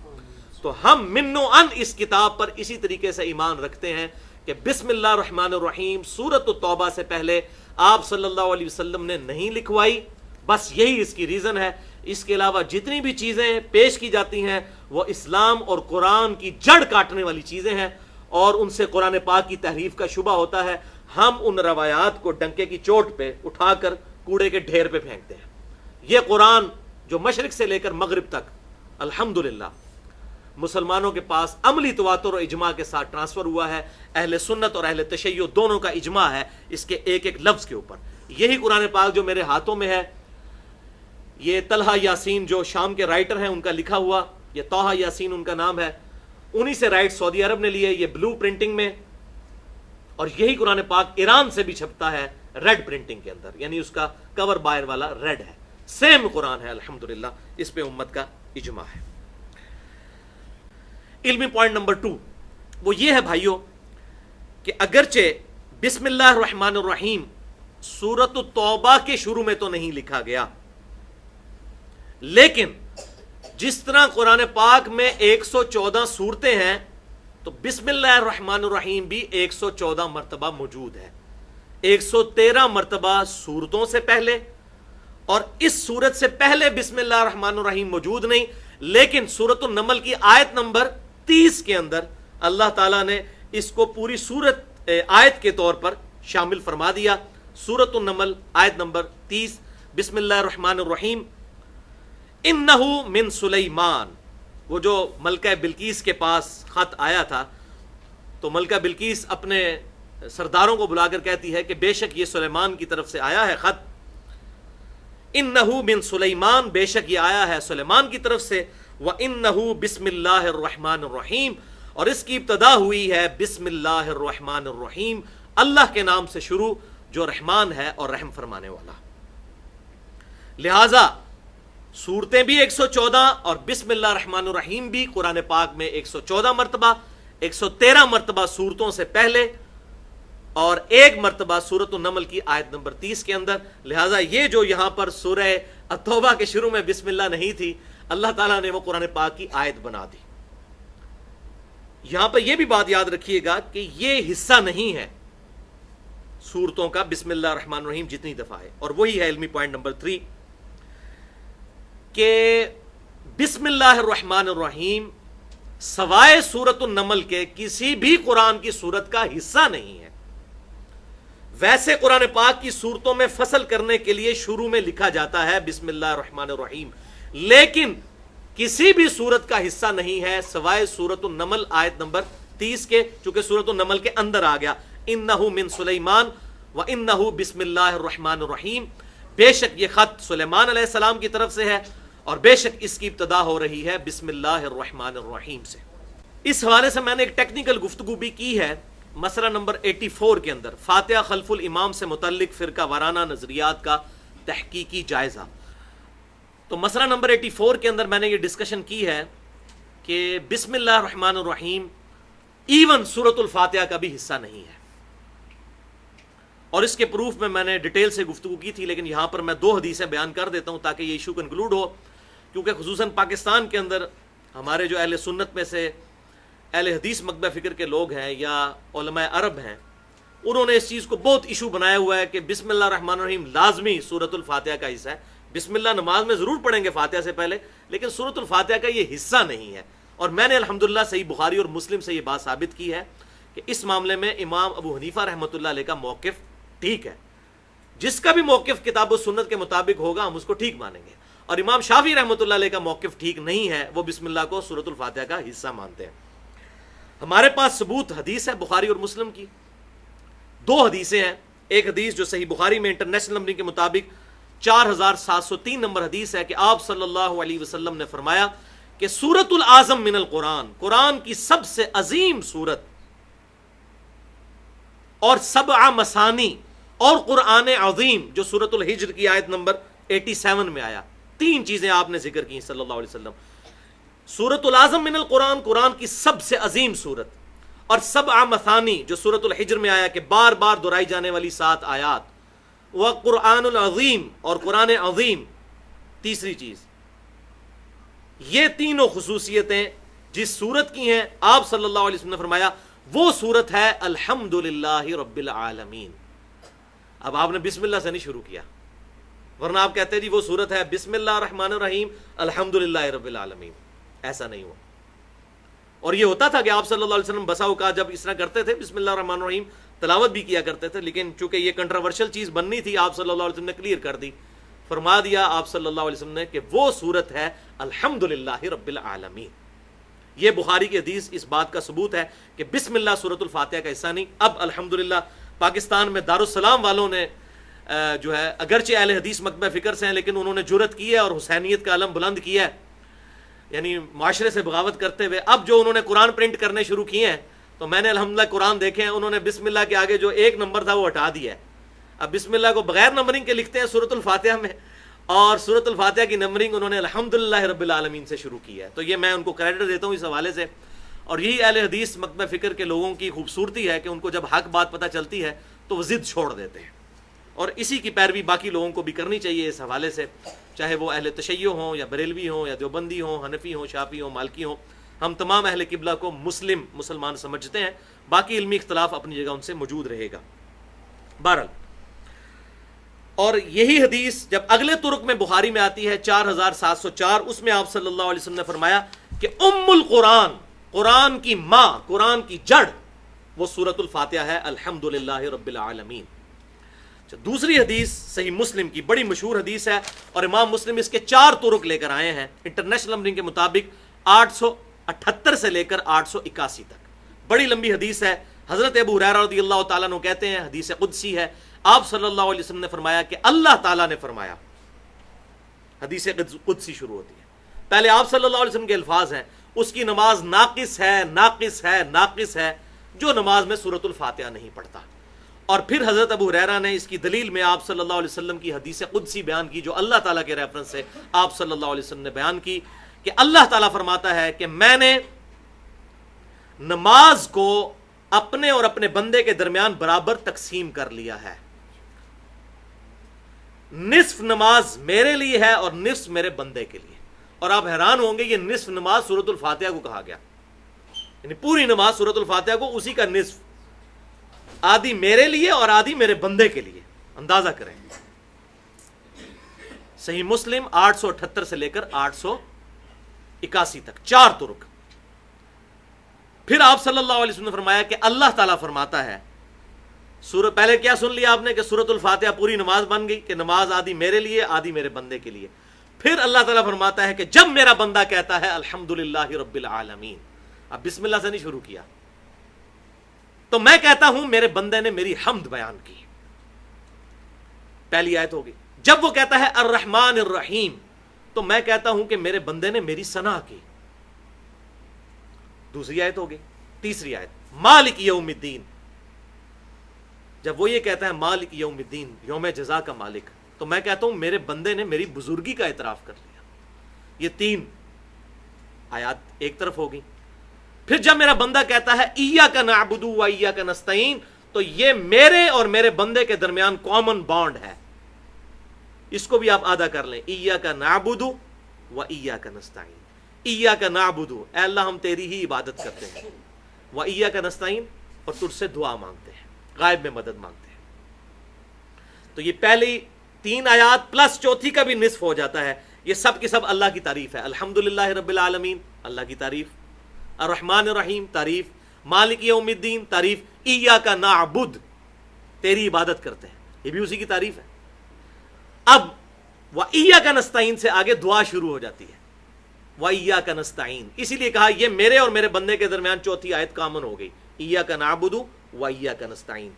تو ہم من و ان اس کتاب پر اسی طریقے سے ایمان رکھتے ہیں کہ بسم اللہ الرحمن الرحیم سورۃ التوبہ سے پہلے آپ صلی اللہ علیہ وسلم نے نہیں لکھوائی، بس یہی اس کی ریزن ہے۔ اس کے علاوہ جتنی بھی چیزیں پیش کی جاتی ہیں وہ اسلام اور قرآن کی جڑ کاٹنے والی چیزیں ہیں، اور ان سے قرآن پاک کی تحریف کا شبہ ہوتا ہے۔ ہم ان روایات کو ڈنکے کی چوٹ پہ اٹھا کر کوڑے کے ڈھیر پہ پھینکتے ہیں۔ یہ قرآن جو مشرق سے لے کر مغرب تک الحمدللہ مسلمانوں کے پاس عملی تواتر اور اجماع کے ساتھ ٹرانسفر ہوا ہے، اہل سنت اور اہل تشیع دونوں کا اجماع ہے اس کے ایک ایک لفظ کے اوپر۔ یہی قرآن پاک جو میرے ہاتھوں میں ہے، یہ طلحہ یاسین جو شام کے رائٹر ہیں ان کا لکھا ہوا، یہ طه یاسین ان کا نام ہے، انہی سے رائٹ سعودی عرب نے لیے، یہ بلو پرنٹنگ میں، اور یہی قرآن پاک ایران سے بھی چھپتا ہے ریڈ پرنٹنگ کے اندر، یعنی اس کا کور بائر والا ریڈ ہے، سیم قرآن ہے الحمدللہ، اس پہ امت کا اجماع ہے۔ علمی پوائنٹ نمبر 2 وہ یہ ہے بھائیوں کہ اگرچہ بسم اللہ الرحمن الرحیم سورۃ التوبہ کے شروع میں تو نہیں لکھا گیا، لیکن جس طرح قرآن پاک میں 114 صورتیں ہیں تو بسم اللہ الرحمن الرحیم بھی 114 مرتبہ موجود ہے، 113 مرتبہ صورتوں سے پہلے، اور اس صورت سے پہلے بسم اللہ الرحمن الرحیم موجود نہیں، لیکن سورۃ النمل کی آیت نمبر 30 کے اندر اللہ تعالیٰ نے اس کو پوری سورت آیت کے طور پر شامل فرما دیا۔ سورۃ النمل آیت نمبر 30، بسم اللہ الرحمن الرحیم، انہو من سلیمان، وہ جو ملکہ بلقیس کے پاس خط آیا تھا تو ملکہ بلقیس اپنے سرداروں کو بلا کر کہتی ہے کہ بے شک یہ سلیمان کی طرف سے آیا ہے خط، انہو من سلیمان، بے شک یہ آیا ہے سلیمان کی طرف سے، وانہو بسم اللہ الرحمن الرحیم، اور اس کی ابتدا ہوئی ہے بسم اللہ الرحمن الرحیم، اللہ کے نام سے شروع جو رحمان ہے اور رحم فرمانے والا۔ لہذا صورتیں بھی 114 اور بسم اللہ الرحمن الرحیم بھی قرآن پاک میں 114 مرتبہ، 113 مرتبہ صورتوں سے پہلے، اور 1 مرتبہ سورۃ النمل کی آیت نمبر 30 کے اندر۔ لہٰذا یہ جو یہاں پر سورہ التوبہ کے شروع میں بسم اللہ نہیں تھی، اللہ تعالیٰ نے وہ قرآن پاک کی آیت بنا دی۔ یہاں پر یہ بھی بات یاد رکھیے گا کہ یہ حصہ نہیں ہے سورتوں کا بسم اللہ الرحمن الرحیم جتنی دفعہ ہے، اور وہی ہے علمی پوائنٹ نمبر 3 کہ بسم اللہ الرحمن الرحیم سوائے سورۃ النمل کے کسی بھی قرآن کی سورت کا حصہ نہیں ہے۔ ویسے قرآن پاک کی سورتوں میں فصل کرنے کے لیے شروع میں لکھا جاتا ہے بسم اللہ الرحمن الرحیم، لیکن کسی بھی سورت کا حصہ نہیں ہے سوائے سورۃ النمل آیت نمبر 30 کے، چونکہ سورۃ النمل کے اندر آ گیا انہو من سلیمان وانہو بسم اللہ الرحمن الرحیم، بے شک یہ خط سلیمان علیہ السلام کی طرف سے ہے اور بے شک اس کی ابتدا ہو رہی ہے بسم اللہ الرحمن الرحیم سے۔ اس حوالے سے میں نے ایک ٹیکنیکل گفتگو بھی کی ہے مسئلہ نمبر 84 کے اندر، فاتحہ خلف الامام سے متعلق فرقہ وارانہ نظریات کا تحقیقی جائزہ۔ تو مسئلہ نمبر 84 کے اندر میں نے یہ ڈسکشن کی ہے کہ بسم اللہ الرحمن الرحیم ایون سورۃ الفاتحہ کا بھی حصہ نہیں ہے، اور اس کے پروف میں نے ڈیٹیل سے گفتگو کی تھی، لیکن یہاں پر میں 2 حدیثیں بیان کر دیتا ہوں تاکہ یہ ایشو کنکلوڈ ہو، کیونکہ خصوصاً پاکستان کے اندر ہمارے جو اہل سنت میں سے اہل حدیث مکتبہ فکر کے لوگ ہیں یا علماء عرب ہیں، انہوں نے اس چیز کو بہت ایشو بنایا ہوا ہے کہ بسم اللہ الرحمن الرحیم لازمی سورۃ الفاتحہ کا حصہ ہے۔ بسم اللہ نماز میں ضرور پڑھیں گے فاتحہ سے پہلے، لیکن سورۃ الفاتحہ کا یہ حصہ نہیں ہے، اور میں نے الحمدللہ صحیح بخاری اور مسلم سے یہ بات ثابت کی ہے کہ اس معاملے میں امام ابو حنیفہ رحمۃ اللہ علیہ کا موقف ٹھیک ہے، جس کا بھی موقف کتاب و سنت کے مطابق ہوگا ہم اس کو ٹھیک مانیں گے، اور امام شافعی رحمۃ اللہ علیہ کا موقف ٹھیک نہیں ہے، وہ بسم اللہ کو سورۃ الفاتحہ کا حصہ مانتے ہیں۔ ہمارے پاس ثبوت حدیث ہے بخاری اور مسلم کی، 2 حدیثیں ہیں، ایک حدیث جو صحیح بخاری میں انٹرنیشنل نمبر کے مطابق 4703 نمبر حدیث ہے کہ آپ صلی اللہ علیہ وسلم نے فرمایا کہ سورۃ العظم من القرآن، قرآن کی سب سے عظیم سورت، اور 7 مثانی، اور قرآن عظیم جو سورۃ الحجر کی آیت نمبر 87 میں آیا، 3 چیزیں آپ نے ذکر کی صلی اللہ علیہ وسلم، سورۃ العظم من القرآن، قرآن کی سب سے عظیم سورت، اور 7 مثانی جو سورۃ الحجر میں آیا کہ بار بار دہرائی جانے والی 7 آیات، وہ قرآن العظیم اور قرآن عظیم، تیسری چیز، یہ تینوں خصوصیتیں جس سورت کی ہیں آپ صلی اللہ علیہ وسلم نے فرمایا وہ سورت ہے الحمدللہ رب العالمین۔ اب آپ نے بسم اللہ سے نہیں شروع کیا، ورنہ آپ کہتے جی وہ سورت ہے بسم اللہ الرحمن الرحیم الحمدللہ رب العالمین، ایسا نہیں ہوا۔ اور یہ ہوتا تھا کہ آپ صلی اللہ علیہ وسلم بسا اوقات جب اس طرح کرتے تھے بسم اللہ الرحمن الرحیم تلاوت بھی کیا کرتے تھے، لیکن چونکہ یہ کنٹراورشل چیز بننی تھی آپ صلی اللہ علیہ وسلم نے کلیئر کر دی، فرما دیا آپ صلی اللہ علیہ وسلم نے کہ وہ سورت ہے الحمدللہ رب العالمین۔ یہ بخاری کی حدیث اس بات کا ثبوت ہے کہ بسم اللہ سورۃ الفاتحہ کا حصہ نہیں۔ اب الحمدللہ پاکستان میں دارالسلام والوں نے جو ہے اگرچہ اہل حدیث مکتبہ فکر سے ہیں لیکن انہوں نے جرأت کی ہے اور حسینیت کا علم بلند کیا ہے، یعنی معاشرے سے بغاوت کرتے ہوئے اب جو انہوں نے قرآن پرنٹ کرنے شروع کیے ہیں، تو میں نے الحمدللہ قرآن دیکھے ہیں، انہوں نے بسم اللہ کے آگے جو 1 نمبر تھا وہ ہٹا دیا ہے، اب بسم اللہ کو بغیر نمبرنگ کے لکھتے ہیں سورۃ الفاتحہ میں، اور سورۃ الفاتحہ کی نمبرنگ انہوں نے الحمدللہ رب العالمین سے شروع کی ہے، تو یہ میں ان کو کریڈٹ دیتا ہوں اس حوالے سے۔ اور یہی اہل حدیث مکتبہ فکر کے لوگوں کی خوبصورتی ہے کہ ان کو جب حق بات پتہ چلتی ہے تو وہ ضد چھوڑ دیتے ہیں، اور اسی کی پیروی باقی لوگوں کو بھی کرنی چاہیے اس حوالے سے، چاہے وہ اہل تشیع ہوں یا بریلوی ہوں یا دیوبندی ہوں، حنفی ہوں، شافعی ہوں، مالکی ہوں، ہم تمام اہل قبلہ کو مسلمان سمجھتے ہیں، باقی علمی اختلاف اپنی جگہ ان سے موجود رہے گا۔ بہرحال، اور یہی حدیث جب اگلے طرق میں بخاری میں آتی ہے 4704، اس میں آپ صلی اللہ علیہ وسلم نے فرمایا کہ ام القرآن، قرآن کی ماں، قرآن کی جڑ، وہ سورۃ الفاتحہ ہے، الحمدللہ رب العالمین۔ دوسری حدیث صحیح مسلم کی بڑی مشہور حدیث ہے، اور امام مسلم اس کے 4 طرق لے کر آئے ہیں انٹرنیشنل نمبرنگ کے مطابق 878 سے لے کر 881 تک، بڑی لمبی حدیث ہے۔ حضرت ابو ہریرہ رضی اللہ تعالیٰ عنہ کہتے ہیں، حدیث قدسی ہے، آپ صلی اللہ علیہ وسلم نے فرمایا کہ اللہ تعالیٰ نے فرمایا، حدیث قدسی شروع ہوتی ہے، پہلے آپ صلی اللہ علیہ وسلم کے الفاظ ہیں، اس کی نماز ناقص ہے، ناقص ہے، ناقص ہے جو نماز میں سورۃ الفاتحہ نہیں پڑھتا۔ اور پھر حضرت ابو ہریرہ نے اس کی دلیل میں آپ صلی اللہ علیہ وسلم کی حدیث قدسی بیان کی، جو اللہ تعالیٰ کے ریفرنس سے آپ صلی اللہ علیہ وسلم نے بیان کی، کہ اللہ تعالیٰ فرماتا ہے کہ میں نے نماز کو اپنے اور اپنے بندے کے درمیان برابر تقسیم کر لیا ہے، نصف نماز میرے لیے ہے اور نصف میرے بندے کے لیے۔ اور آپ حیران ہوں گے، یہ نصف نماز سورۃ الفاتحہ کو کہا گیا، یعنی پوری نماز سورۃ الفاتحہ کو، اسی کا نصف، آدھی میرے لیے اور آدھی میرے بندے کے لیے، اندازہ کریں۔ صحیح مسلم 878 سے لے کر 881 تک، 4 طرق۔ پھر آپ صلی اللہ علیہ وسلم نے فرمایا کہ اللہ تعالیٰ فرماتا ہے، پہلے کیا سن لیا آپ نے کہ سورۃ الفاتحہ پوری نماز بن گئی، کہ نماز آدھی میرے لیے آدھی میرے بندے کے لیے۔ پھر اللہ تعالیٰ فرماتا ہے کہ جب میرا بندہ کہتا ہے الحمدللہ رب العالمین، اب بسم اللہ سے نہیں شروع کیا، تو میں کہتا ہوں میرے بندے نے میری حمد بیان کی، پہلی آیت ہوگی۔ جب وہ کہتا ہے الرحمن الرحیم، تو میں کہتا ہوں کہ میرے بندے نے میری ثنا کی، دوسری آیت ہوگی۔ تیسری آیت مالک یوم الدین، جب وہ یہ کہتا ہے مالک یوم الدین، یوم جزا کا مالک، تو میں کہتا ہوں میرے بندے نے میری بزرگی کا اعتراف کر لیا۔ یہ 3 آیات ایک طرف ہوگی۔ پھر جب میرا بندہ کہتا ہے ایاک نعبد و ایاک نستعین، تو یہ میرے اور میرے بندے کے درمیان کامن بانڈ ہے، اس کو بھی آپ آدھا کر لیں، ایاک نعبد و ایاک نستعین، ایاک نعبد، اے اللہ ہم تیری ہی عبادت کرتے ہیں، و ایاک نستعین، اور تجھ سے دعا مانگتے ہیں، غائب میں مدد مانگتے ہیں۔ تو یہ پہلی 3 آیات پلس چوتھی کا بھی نصف ہو جاتا ہے، یہ سب کی سب اللہ کی تعریف ہے۔ الحمدللہ رب العالمین، اللہ کی تعریف، الرحمن الرحیم تعریف، مالک یوم الدین تعریف، ایاک نعبد تیری عبادت کرتے ہیں، یہ بھی اسی کی تعریف ہے۔ اب وَإِيَّاكَ نَسْتَعِينُ سے آگے دعا شروع ہو جاتی ہے، وَإِيَّاكَ نَسْتَعِينُ، اسی لیے کہا یہ میرے اور میرے بندے کے درمیان چوتھی آیت کامن ہو گئی، ایاک نعبد وَإِيَّاكَ نَسْتَعِينُ،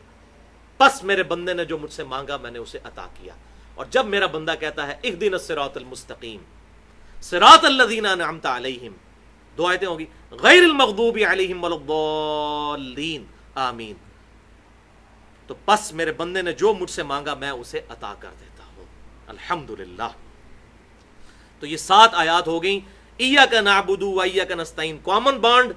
پس میرے بندے نے جو مجھ سے مانگا میں نے اسے عطا کیا۔ اور جب میرا بندہ کہتا ہے اهدنا الصراط المستقیم صراط الذین انعمت علیہم، 2 آیتیں ہوگی، غیر المغضوب علیہم ولا الضالین آمین، تو پس میرے بندے نے جو مجھ سے مانگا میں اسے عطا کر دیتا ہوں، الحمدللہ۔ تو یہ 7 آیات ہو گئیں، ایاک نعبد و ایاک نستعین کامن بانڈ،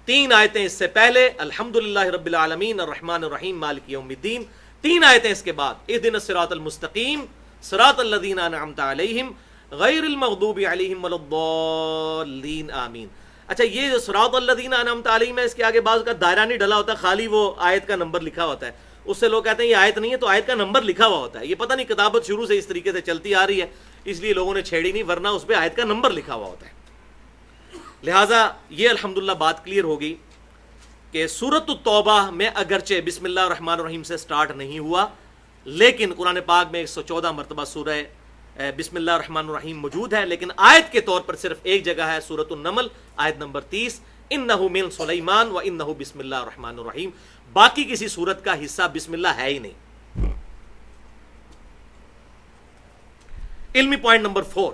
3 آیتیں اس سے پہلے الحمدللہ رب العالمین الرحمن الرحیم مالک یوم الدین، 3 آیتیں اس کے بعد اهدنا الصراط المستقیم صراط الذین انعمت علیہم غیر المغضوب علیہم ولا الضالین آمین۔ اچھا، یہ جو صراط الذین انعمت علیہم ہے، اس کے آگے بعض کا دائرہ نہیں ڈلا ہوتا، خالی وہ آیت کا نمبر لکھا ہوتا ہے، اس سے لوگ کہتے ہیں یہ آیت نہیں ہے، تو آیت کا نمبر لکھا ہوا ہوتا ہے، یہ پتہ نہیں کتابت شروع سے اس طریقے سے چلتی آ رہی ہے اس لیے لوگوں نے چھیڑی نہیں، ورنہ اس پہ آیت کا نمبر لکھا ہوا ہوتا ہے۔ لہٰذا یہ الحمدللہ بات کلیئر ہو گئی کہ سورۃ التوبہ میں اگرچہ بسم اللہ الرحمن الرحیم سے سٹارٹ نہیں ہوا، لیکن قرآن پاک میں 114 مرتبہ سورہ بسم اللہ الرحمن الرحیم موجود ہے، لیکن آیت کے طور پر صرف ایک جگہ ہے، سورۃ النمل آیت نمبر 30، انہ من سلیمان و انہ بسم اللہ الرحمن الرحیم، باقی کسی سورت کا حصہ بسم اللہ ہے ہی نہیں۔ علمی پوائنٹ نمبر 4،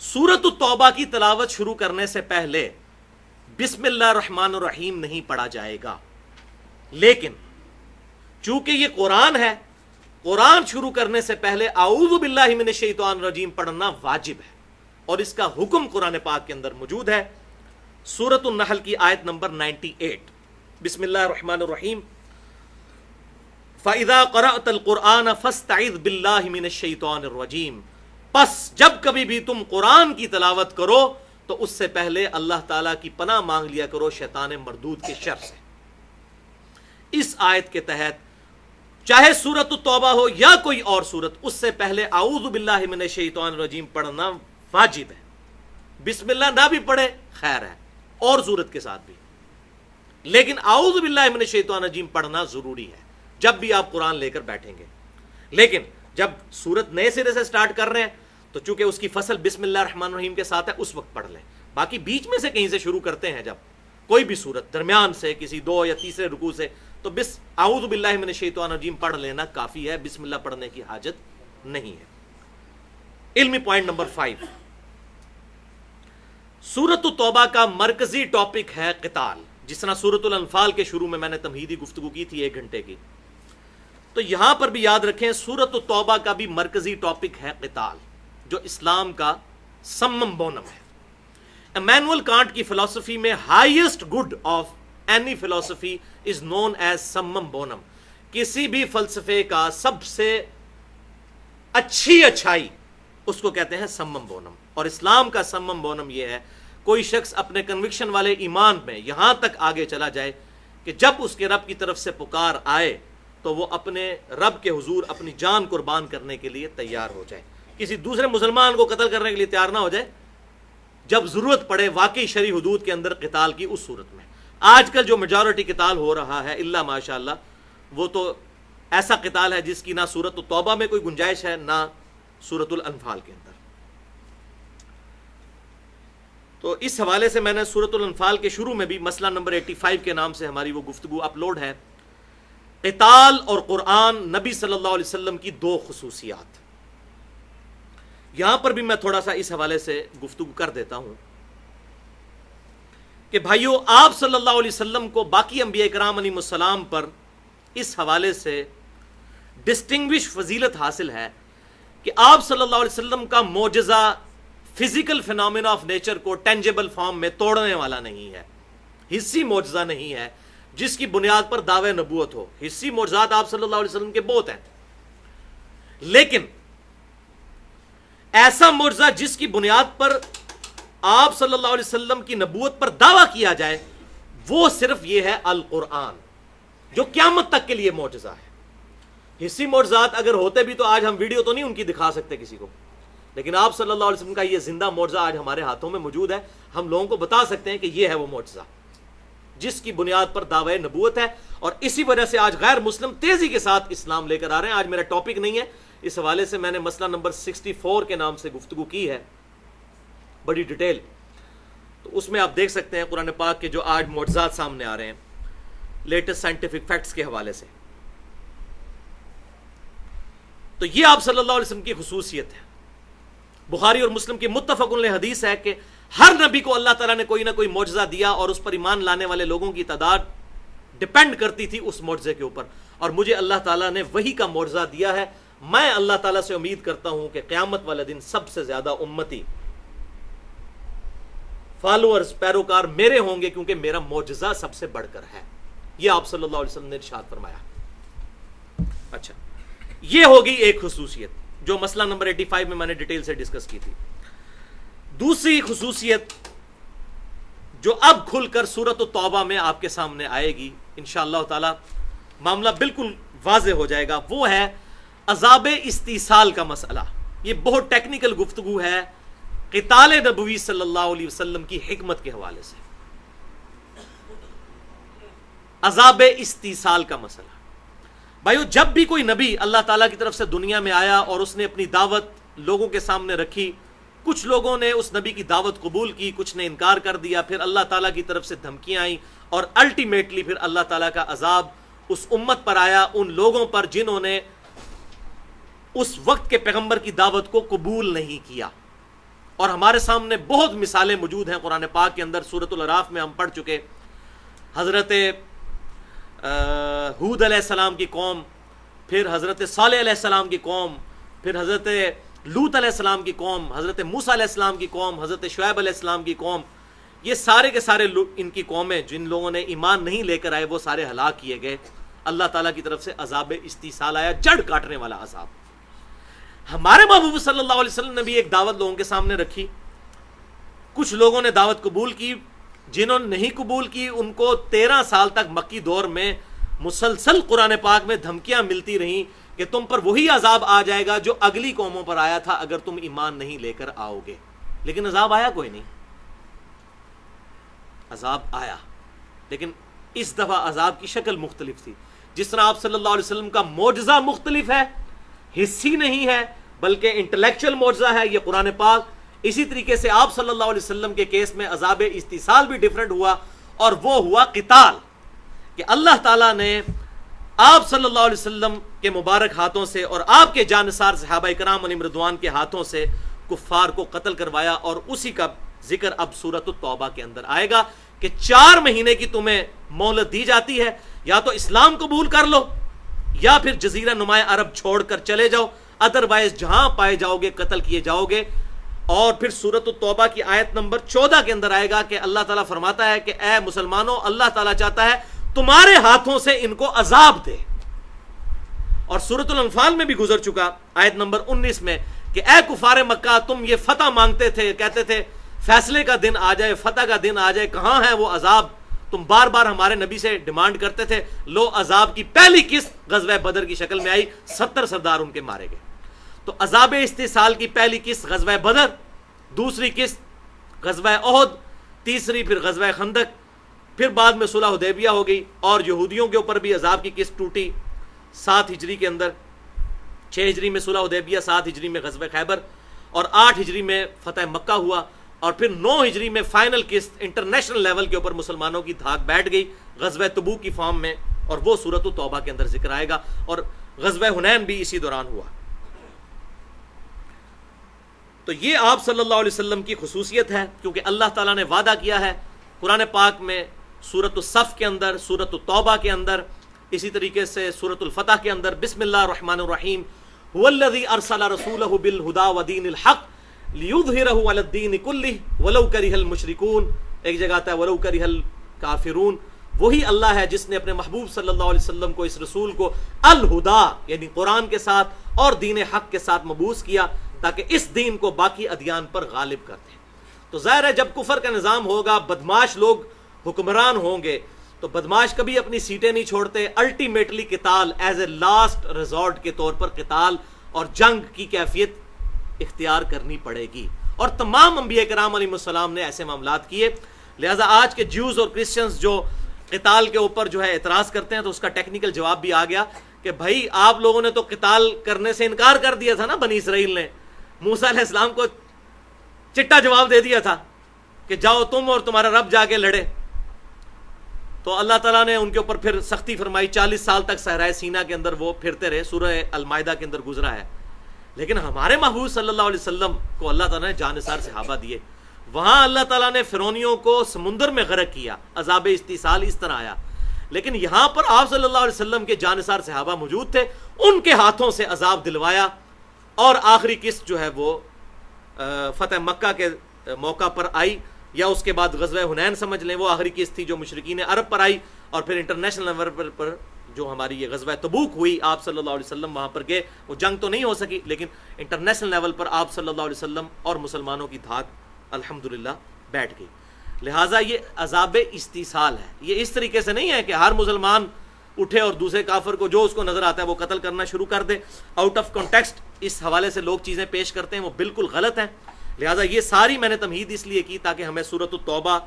سورۃ التوبہ کی تلاوت شروع کرنے سے پہلے بسم اللہ الرحمن الرحیم نہیں پڑھا جائے گا، لیکن چونکہ یہ قرآن ہے، قرآن شروع کرنے سے پہلے اعوذ باللہ من الشیطان الرجیم پڑھنا واجب ہے، اور اس کا حکم قرآن پاک کے اندر موجود ہے۔ سورۃ النحل کی آیت نمبر 98، بسم اللہ الرحمن الرحیم، فَإِذَا قَرَأْتَ الْقُرْآنَ فَاسْتَعِذْ بِاللَّهِ مِنَ الشَّيْطَانِ الرَّجِيمِ، پس جب کبھی بھی تم قرآن کی تلاوت کرو تو اس سے پہلے اللہ تعالیٰ کی پناہ مانگ لیا کرو شیطان مردود کے شر سے۔ اس آیت کے تحت چاہے سورۃ التوبہ ہو یا کوئی اور سورت، اس سے پہلے اعوذ باللہ من الشیطان الرجیم پڑھنا واجب ہے۔ بسم اللہ نہ بھی پڑھے خیر ہے، اور سورت کے ساتھ بھی، لیکن اعوذ باللہ من الشیطان الرجیم پڑھنا ضروری ہے جب بھی آپ قرآن لے کر بیٹھیں گے۔ لیکن جب سورت نئے سرے سے سٹارٹ کر رہے ہیں تو چونکہ اس کی فصل بسم اللہ الرحمن الرحیم کے ساتھ ہے، اس وقت پڑھ لیں۔ باقی بیچ میں سے کہیں سے شروع کرتے ہیں جب کوئی بھی سورت، درمیان سے کسی 2 یا تیسرے رکوع سے، تو بس اعوذ باللہ من الشیطان الرجیم پڑھ لینا کافی ہے، بسم اللہ پڑھنے کی حاجت نہیں ہے۔ علمی پوائنٹ نمبر 5، سورۃ التوبہ کا مرکزی ٹاپک ہے قتال۔ جس طرح سورۃ الانفال کے شروع میں نے تمہیدی گفتگو کی تھی 1 گھنٹے کی، تو یہاں پر بھی یاد رکھیں سورۃ التوبہ کا بھی مرکزی ٹاپک ہے قتال، جو اسلام کا سمم بونم ہے۔ ایمینول کانٹ کی فلسفی میں ہائیسٹ گڈ آف اینی فلسفی از نون ایز سمم بونم، کسی بھی فلسفے کا سب سے اچھی اچھائی اس کو کہتے ہیں سمم بونم، اور اسلام کا سمم بونم یہ ہے کوئی شخص اپنے کنوکشن والے ایمان میں یہاں تک آگے چلا جائے کہ جب اس کے رب کی طرف سے پکار آئے تو وہ اپنے رب کے حضور اپنی جان قربان کرنے کے لیے تیار ہو جائے، کسی دوسرے مسلمان کو قتل کرنے کے لیے تیار نہ ہو جائے، جب ضرورت پڑے واقعی شرعی حدود کے اندر قتال کی اس صورت میں۔ آج کل جو میجورٹی قتال ہو رہا ہے الا ماشاءاللہ، وہ تو ایسا قتال ہے جس کی نہ سورۃ التوبہ میں کوئی گنجائش ہے نہ سورۃ الانفال کے اندر۔ تو اس حوالے سے میں نے سورۃ الانفال کے شروع میں بھی مسئلہ نمبر 85 کے نام سے ہماری وہ گفتگو اپلوڈ ہے، قتال اور قرآن نبی صلی اللہ علیہ وسلم کی 2 خصوصیات۔ یہاں پر بھی میں تھوڑا سا اس حوالے سے گفتگو کر دیتا ہوں کہ بھائیو، آپ صلی اللہ علیہ وسلم کو باقی انبیاء کرام علیہ السلام پر اس حوالے سے ڈسٹنگوش فضیلت حاصل ہے کہ آپ صلی اللہ علیہ وسلم کا معجزہ فزیکل فینومینا آف نیچر کو ٹینجیبل فارم میں توڑنے والا نہیں ہے، حصی معجزہ نہیں ہے جس کی بنیاد پر دعوے نبوت ہو۔ حصی معجزات آپ صلی اللہ علیہ وسلم کے بہت ہیں، لیکن ایسا معجزہ جس کی بنیاد پر آپ صلی اللہ علیہ وسلم کی نبوت پر دعویٰ کیا جائے، وہ صرف یہ ہے القرآن، جو قیامت تک کے لیے معجزہ ہے۔ حصی معجزات اگر ہوتے بھی تو آج ہم ویڈیو تو نہیں ان کی دکھا سکتے کسی کو، لیکن آپ صلی اللہ علیہ وسلم کا یہ زندہ معجزہ آج ہمارے ہاتھوں میں موجود ہے، ہم لوگوں کو بتا سکتے ہیں کہ یہ ہے وہ معجزہ جس کی بنیاد پر دعوی نبوت ہے، اور اسی وجہ سے آج غیر مسلم تیزی کے ساتھ اسلام لے کر آ رہے ہیں۔ آج میرا ٹاپک نہیں ہے، اس حوالے سے میں نے مسئلہ نمبر 64 کے نام سے گفتگو کی ہے بڑی ڈیٹیل، تو اس میں آپ دیکھ سکتے ہیں قرآن پاک کے جو آج معجزات سامنے آ رہے ہیں لیٹسٹ سائنٹیفک فیکٹس کے حوالے سے۔ تو یہ آپ صلی اللہ علیہ وسلم کی خصوصیت ہے۔ بخاری اور مسلم کی متفق علیہ حدیث ہے کہ ہر نبی کو اللہ تعالیٰ نے کوئی نہ کوئی معجزہ دیا، اور اس پر ایمان لانے والے لوگوں کی تعداد ڈپینڈ کرتی تھی اس معجزے کے اوپر، اور مجھے اللہ تعالیٰ نے وہی کا معجزہ دیا ہے۔ میں اللہ تعالیٰ سے امید کرتا ہوں کہ قیامت والے دن سب سے زیادہ امتی فالوورز پیروکار میرے ہوں گے، کیونکہ میرا معجزہ سب سے بڑھ کر ہے۔ یہ آپ صلی اللہ علیہ وسلم نے ارشاد فرمایا۔ اچھا، یہ ہوگی ایک خصوصیت جو مسئلہ نمبر 85 میں نے ڈیٹیل سے ڈسکس کی تھی۔ دوسری خصوصیت جو اب کھل کر سورۃ التوبہ میں آپ کے سامنے آئے گی انشاءاللہ تعالی، معاملہ بالکل واضح ہو جائے گا، وہ ہے عذاب استیصال کا مسئلہ۔ یہ بہت ٹیکنیکل گفتگو ہے قتال نبوی صلی اللہ علیہ وسلم کی حکمت کے حوالے سے۔ عذاب استیصال کا مسئلہ، بھائیو، جب بھی کوئی نبی اللہ تعالیٰ کی طرف سے دنیا میں آیا اور اس نے اپنی دعوت لوگوں کے سامنے رکھی، کچھ لوگوں نے اس نبی کی دعوت قبول کی، کچھ نے انکار کر دیا، پھر اللہ تعالیٰ کی طرف سے دھمکیاں آئیں، اور الٹیمیٹلی پھر اللہ تعالیٰ کا عذاب اس امت پر آیا، ان لوگوں پر جنہوں نے اس وقت کے پیغمبر کی دعوت کو قبول نہیں کیا. اور ہمارے سامنے بہت مثالیں موجود ہیں قرآن پاک کے اندر. سورۃ الاعراف میں ہم پڑھ چکے حضرت ہود علیہ السلام کی قوم، پھر حضرت صالح علیہ السلام کی قوم، پھر حضرت لوط علیہ السلام کی قوم، حضرت موسیٰ علیہ السلام کی قوم، حضرت شعیب علیہ السلام کی قوم. یہ سارے کے سارے ان کی قومیں جن لوگوں نے ایمان نہیں لے کر آئے وہ سارے ہلاک کیے گئے. اللہ تعالیٰ کی طرف سے عذاب استیصال آیا، جڑ کاٹنے والا عذاب. ہمارے محبوب صلی اللہ علیہ وسلم نے بھی ایک دعوت لوگوں کے سامنے رکھی. کچھ لوگوں نے دعوت قبول کی، جنہوں نے نہیں قبول کی ان کو 13 سال تک مکی دور میں مسلسل قرآن پاک میں دھمکیاں ملتی رہیں کہ تم پر وہی عذاب آ جائے گا جو اگلی قوموں پر آیا تھا اگر تم ایمان نہیں لے کر آؤ گے. لیکن عذاب آیا کوئی نہیں. عذاب آیا لیکن اس دفعہ عذاب کی شکل مختلف تھی. جس طرح آپ صلی اللہ علیہ وسلم کا معجزہ مختلف ہے، حسی نہیں ہے بلکہ انٹلیکچوئل معجزہ ہے یہ قرآن پاک، اسی طریقے سے آپ صلی اللہ علیہ وسلم کے کیس میں عذاب استیصال بھی ڈیفرنٹ ہوا، اور وہ ہوا قتال. کہ اللہ تعالیٰ نے آپ صلی اللہ علیہ وسلم کے مبارک ہاتھوں سے اور آپ کے جانثار صحابہ کرام علیہم رضوان کے ہاتھوں سے کفار کو قتل کروایا. اور اسی کا ذکر اب سورۃ التوبہ کے اندر آئے گا کہ 4 مہینے کی تمہیں مہلت دی جاتی ہے، یا تو اسلام قبول کر لو یا پھر جزیرہ نما عرب چھوڑ کر چلے جاؤ، ادروائز جہاں پائے جاؤ گے قتل کیے جاؤ گے. اور پھر سورۃ التوبہ کی آیت نمبر 14 کے اندر آئے گا کہ اللہ تعالیٰ فرماتا ہے کہ اے مسلمانوں، اللہ تعالیٰ چاہتا ہے تمہارے ہاتھوں سے ان کو عذاب دے. اور سورۃ الانفال میں بھی گزر چکا آیت نمبر 19 میں کہ اے کفار مکہ، تم یہ فتح مانگتے تھے، کہتے تھے فیصلے کا دن آ جائے، فتح کا دن آ جائے، کہاں ہے وہ عذاب؟ تم بار بار ہمارے نبی سے ڈیمانڈ کرتے تھے. لو عذاب کی پہلی قسط غزوہ بدر کی شکل میں آئی، 70 سردار ان کے مارے گئے. تو عذاب استحصال کی پہلی قسط غزوہ بدر، دوسری قسط غزوہ احد، تیسری پھر غزوہ خندق، پھر بعد میں صلح حدیبیہ ہو گئی. اور یہودیوں کے اوپر بھی عذاب کی قسط ٹوٹی 7 ہجری کے اندر. 6 ہجری میں صلح حدیبیہ، 7 ہجری میں غزوہ خیبر، اور 8 ہجری میں فتح مکہ ہوا. اور پھر 9 ہجری میں فائنل قسط انٹرنیشنل لیول کے اوپر مسلمانوں کی دھاک بیٹھ گئی غزوہ تبوک کی فارم میں، اور وہ سورۃ التوبہ کے اندر ذکر آئے گا. اور غزوہ حنین بھی اسی دوران ہوا. تو یہ آپ صلی اللہ علیہ وسلم کی خصوصیت ہے، کیونکہ اللہ تعالیٰ نے وعدہ کیا ہے قرآن پاک میں سورۃ الصف کے اندر، سورۃ التوبہ کے اندر، اسی طریقے سے سورۃ الفتح کے اندر بسم اللہ الرحمن الرحیم هو الذی ارسل رسولہ بالہدی ودین الحق لیظہرہ علی الدین کلہ ولو کرہ المشرکون. ایک جگہ آتا ہے ولو کرہ الکافرون. وہی اللہ ہے جس نے اپنے محبوب صلی اللہ علیہ وسلم کو، اس رسول کو الہدی یعنی قرآن کے ساتھ اور دین حق کے ساتھ مبعوث کیا تاکہ اس دین کو باقی ادیان پر غالب کر دیں. تو ظاہر ہے جب کفر کا نظام ہوگا، بدماش لوگ حکمران ہوں گے، تو بدماش کبھی اپنی سیٹیں نہیں چھوڑتے. الٹیمیٹلی قتال ایز اے لاسٹ ریزورٹ کے طور پر قتال اور جنگ کی کیفیت اختیار کرنی پڑے گی. اور تمام انبیاء کرام علیہ السلام نے ایسے معاملات کیے. لہٰذا آج کے جیوز اور کرسچنز جو قتال کے اوپر جو ہے اعتراض کرتے ہیں، تو اس کا ٹیکنیکل جواب بھی آ گیا کہ بھائی آپ لوگوں نے تو قتال کرنے سے انکار کر دیا تھا نا. بنی اسرائیل نے موسیٰ علیہ السلام کو چٹا جواب دے دیا تھا کہ جاؤ تم اور تمہارا رب جا کے لڑے. تو اللہ تعالیٰ نے ان کے اوپر پھر سختی فرمائی. 40 سال تک صحرائے سینا کے اندر وہ پھرتے رہے. سورہ المائدہ کے اندر گزرا ہے. لیکن ہمارے محبوب صلی اللہ علیہ وسلم کو اللہ تعالیٰ نے جانثار صحابہ دیے. وہاں اللہ تعالیٰ نے فرعونیوں کو سمندر میں غرق کیا، عذاب استیصال اس طرح آیا. لیکن یہاں پر آپ صلی اللہ علیہ وسلم کے جانثار صحابہ موجود تھے، ان کے ہاتھوں سے عذاب دلوایا. اور آخری قسط جو ہے وہ فتح مکہ کے موقع پر آئی، یا اس کے بعد غزوہ حنین سمجھ لیں، وہ آخری قسط تھی جو مشرکین عرب پر آئی. اور پھر انٹرنیشنل لیول پر جو ہماری یہ غزوہ تبوک ہوئی، آپ صلی اللہ علیہ وسلم وہاں پر گئے. وہ جنگ تو نہیں ہو سکی، لیکن انٹرنیشنل لیول پر آپ صلی اللہ علیہ وسلم اور مسلمانوں کی دھاک الحمدللہ بیٹھ گئی. لہٰذا یہ عذاب استیصال ہے. یہ اس طریقے سے نہیں ہے کہ ہر مسلمان اٹھے اور دوسرے کافر کو جو اس کو نظر آتا ہے وہ قتل کرنا شروع کر دے. آؤٹ آف کانٹیکسٹ اس حوالے سے لوگ چیزیں پیش کرتے ہیں، وہ بالکل غلط ہیں. لہٰذا یہ ساری میں نے تمہید اس لیے کی تاکہ ہمیں سورۃ التوبہ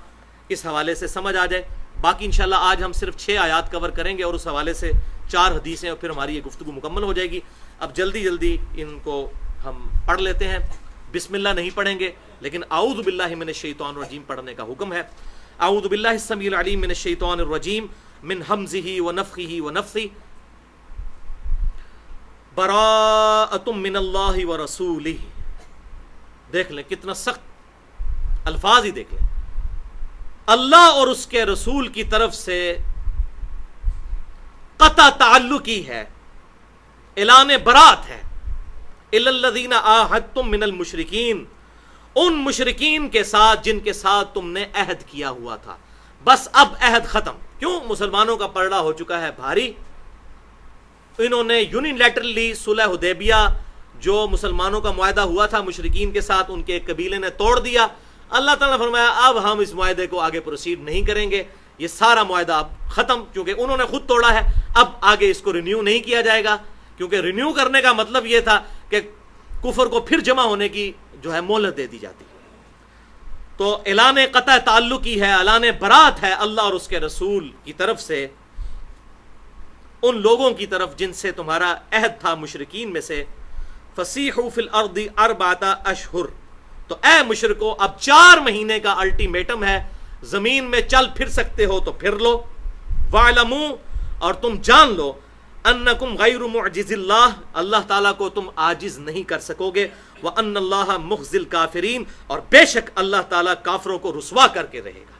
اس حوالے سے سمجھ آ جائے. باقی انشاءاللہ آج ہم صرف 6 آیات کور کریں گے اور اس حوالے سے 4 حدیثیں، اور پھر ہماری یہ گفتگو مکمل ہو جائے گی. اب جلدی جلدی ان کو ہم پڑھ لیتے ہیں. بسم اللہ نہیں پڑھیں گے، لیکن اعوذ باللہ من الشیطان الرجیم پڑھنے کا حکم ہے. اعوذ باللہ السمیع العلیم من الشیطان الرجیم من ہمزہ ونفخہ ونفثہ. براءۃ من اللہ ورسولہ. دیکھ لیں کتنا سخت الفاظ ہی دیکھ لیں. اللہ اور اس کے رسول کی طرف سے قطع تعلقی ہے، اعلان برات ہے. الا الذین عاہدتم من المشرکین، ان مشرکین کے ساتھ جن کے ساتھ تم نے عہد کیا ہوا تھا. بس اب عہد ختم. کیوں؟ مسلمانوں کا پلڑا ہو چکا ہے بھاری. انہوں نے یونیلیٹرلی صلح حدیبیہ جو مسلمانوں کا معاہدہ ہوا تھا مشرکین کے ساتھ، ان کے ایک قبیلے نے توڑ دیا. اللہ تعالیٰ نے فرمایا اب ہم اس معاہدے کو آگے پروسیڈ نہیں کریں گے، یہ سارا معاہدہ اب ختم، کیونکہ انہوں نے خود توڑا ہے. اب آگے اس کو رینیو نہیں کیا جائے گا، کیونکہ رینیو کرنے کا مطلب یہ تھا کہ کفر کو پھر جمع ہونے کی جو ہے مہلت دے دی جاتی. تو اعلان قطع تعلقی ہے، اعلان برات ہے اللہ اور اس کے رسول کی طرف سے ان لوگوں کی طرف جن سے تمہارا عہد تھا مشرکین میں سے. فسیحوا فی الارض 4 اشہر، تو اے مشرکو اب 4 مہینے کا الٹیمیٹم ہے، زمین میں چل پھر سکتے ہو تو پھر لو. وَاعْلَمُوا، اور تم جان لو، انکم غیر معجز اللہ، اللہ تعالیٰ کو تم عاجز نہیں کر سکو گے. وَأَنَّ اللَّهَ مُخْزِي الْكَافِرِينَ، اور بے شک اللہ تعالیٰ کافروں کو رسوا کر کے رہے گا.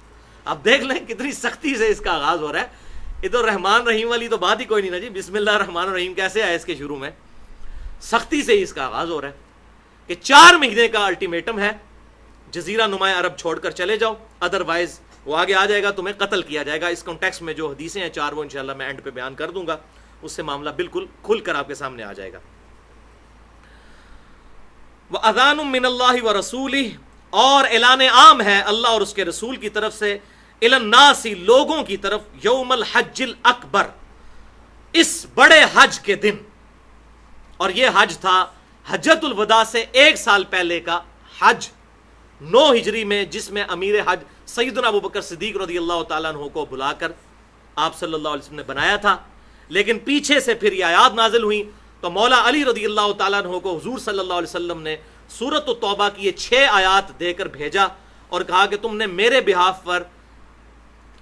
اب دیکھ لیں کتنی سختی سے اس کا آغاز ہو رہا ہے. یہ تو رحمان رحیم والی تو بات ہی کوئی نہیں نا جی. بسم اللہ الرحمن الرحیم کیسے آئے اس کے شروع میں؟ سختی سے ہی اس کا آغاز ہو رہا ہے کہ 4 مہینے کا الٹیمیٹم ہے، جزیرہ نما عرب چھوڑ کر چلے جاؤ، ادروائز وہ آگے آ جائے گا، تمہیں قتل کیا جائے گا. اس کانٹیکسٹ میں جو حدیثیں ہیں 4 وہ انشاءاللہ میں اینڈ پہ بیان کر دوں گا، اس سے معاملہ بالکل کھل کر آپ کے سامنے آ جائے گا. وَأَذَانٌ مِّنَ اللَّهِ وَرَسُولِهِ، اور اعلان عام ہے اللہ اور اس کے رسول کی طرف سے، إِلَى النَّاسِ، لوگوں کی طرف، یوم الحج الاکبر، اس بڑے حج کے دن. اور یہ حج تھا حجۃ الوداع سے 1 سال پہلے کا حج 9 ہجری میں، جس میں امیر حج سیدنا ابوبکر صدیق رضی اللہ تعالیٰ عنہ کو بلا کر آپ صلی اللہ علیہ وسلم نے بنایا تھا. لیکن پیچھے سے پھر یہ آیات نازل ہوئیں تو مولا علی رضی اللہ تعالیٰ عنہ کو حضور صلی اللہ علیہ وسلم نے سورۃ التوبہ کی یہ 6 آیات دے کر بھیجا اور کہا کہ تم نے میرے بہاف پر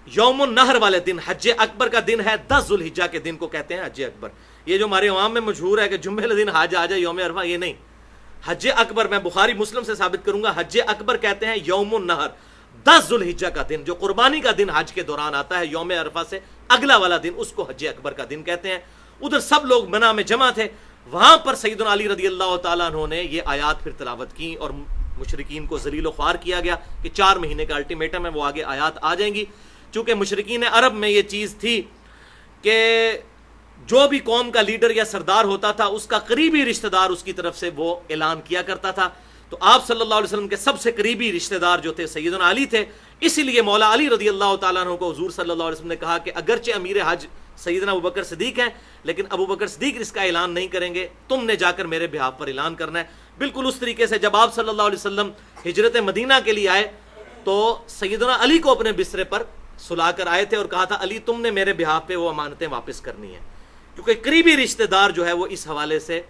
یوم النحر والے دن، حج اکبر کا دن ہے، 10 ذوالحجہ کے دن کو کہتے ہیں حج اکبر. یہ جو ہمارے عوام میں مشہور ہے کہ جمعے کے دن حج آ جائے یوم عرفہ، یہ نہیں. حج اکبر میں بخاری مسلم سے ثابت کروں گا، حج اکبر کہتے ہیں یوم النحر، 10 ذوالحجہ کا دن، جو قربانی کا دن حج کے دوران آتا ہے یوم عرفہ سے اگلا والا دن، اس کو حج اکبر کا دن کہتے ہیں. ادھر سب لوگ منا میں جمع تھے، وہاں پر سیدنا علی رضی اللہ تعالیٰ عنہ نے یہ آیات پھر تلاوت کی اور مشرکین کو ذلیل و خوار کیا گیا کہ 4 مہینے کا الٹیمیٹم ہے، وہ آگے آیات آ جائیں گی. چونکہ مشرکین عرب میں یہ چیز تھی کہ جو بھی قوم کا لیڈر یا سردار ہوتا تھا اس کا قریبی رشتہ دار اس کی طرف سے وہ اعلان کیا کرتا تھا. تو آپ صلی اللہ علیہ وسلم کے سب سے قریبی رشتہ دار جو تھے سیدنا علی تھے، اسی لیے مولا علی رضی اللہ تعالیٰ عنہ کو حضور صلی اللہ علیہ وسلم نے کہا کہ اگرچہ امیر حج سیدنا ابوبکر صدیق ہیں لیکن ابوبکر صدیق اس کا اعلان نہیں کریں گے، تم نے جا کر میرے بہاف پر اعلان کرنا ہے. بالکل اس طریقے سے جب آپ صلی اللہ علیہ وسلم ہجرت مدینہ کے لیے آئے تو سیدنا علی کو اپنے بسترے پر سلا کر آئے تھے اور کہا تھا علی تم نے میرے بہاف پہ وہ امانتیں واپس کرنی ہیں، کیونکہ قریبی رشتہ دار جو ہے وہ اس حوالے سے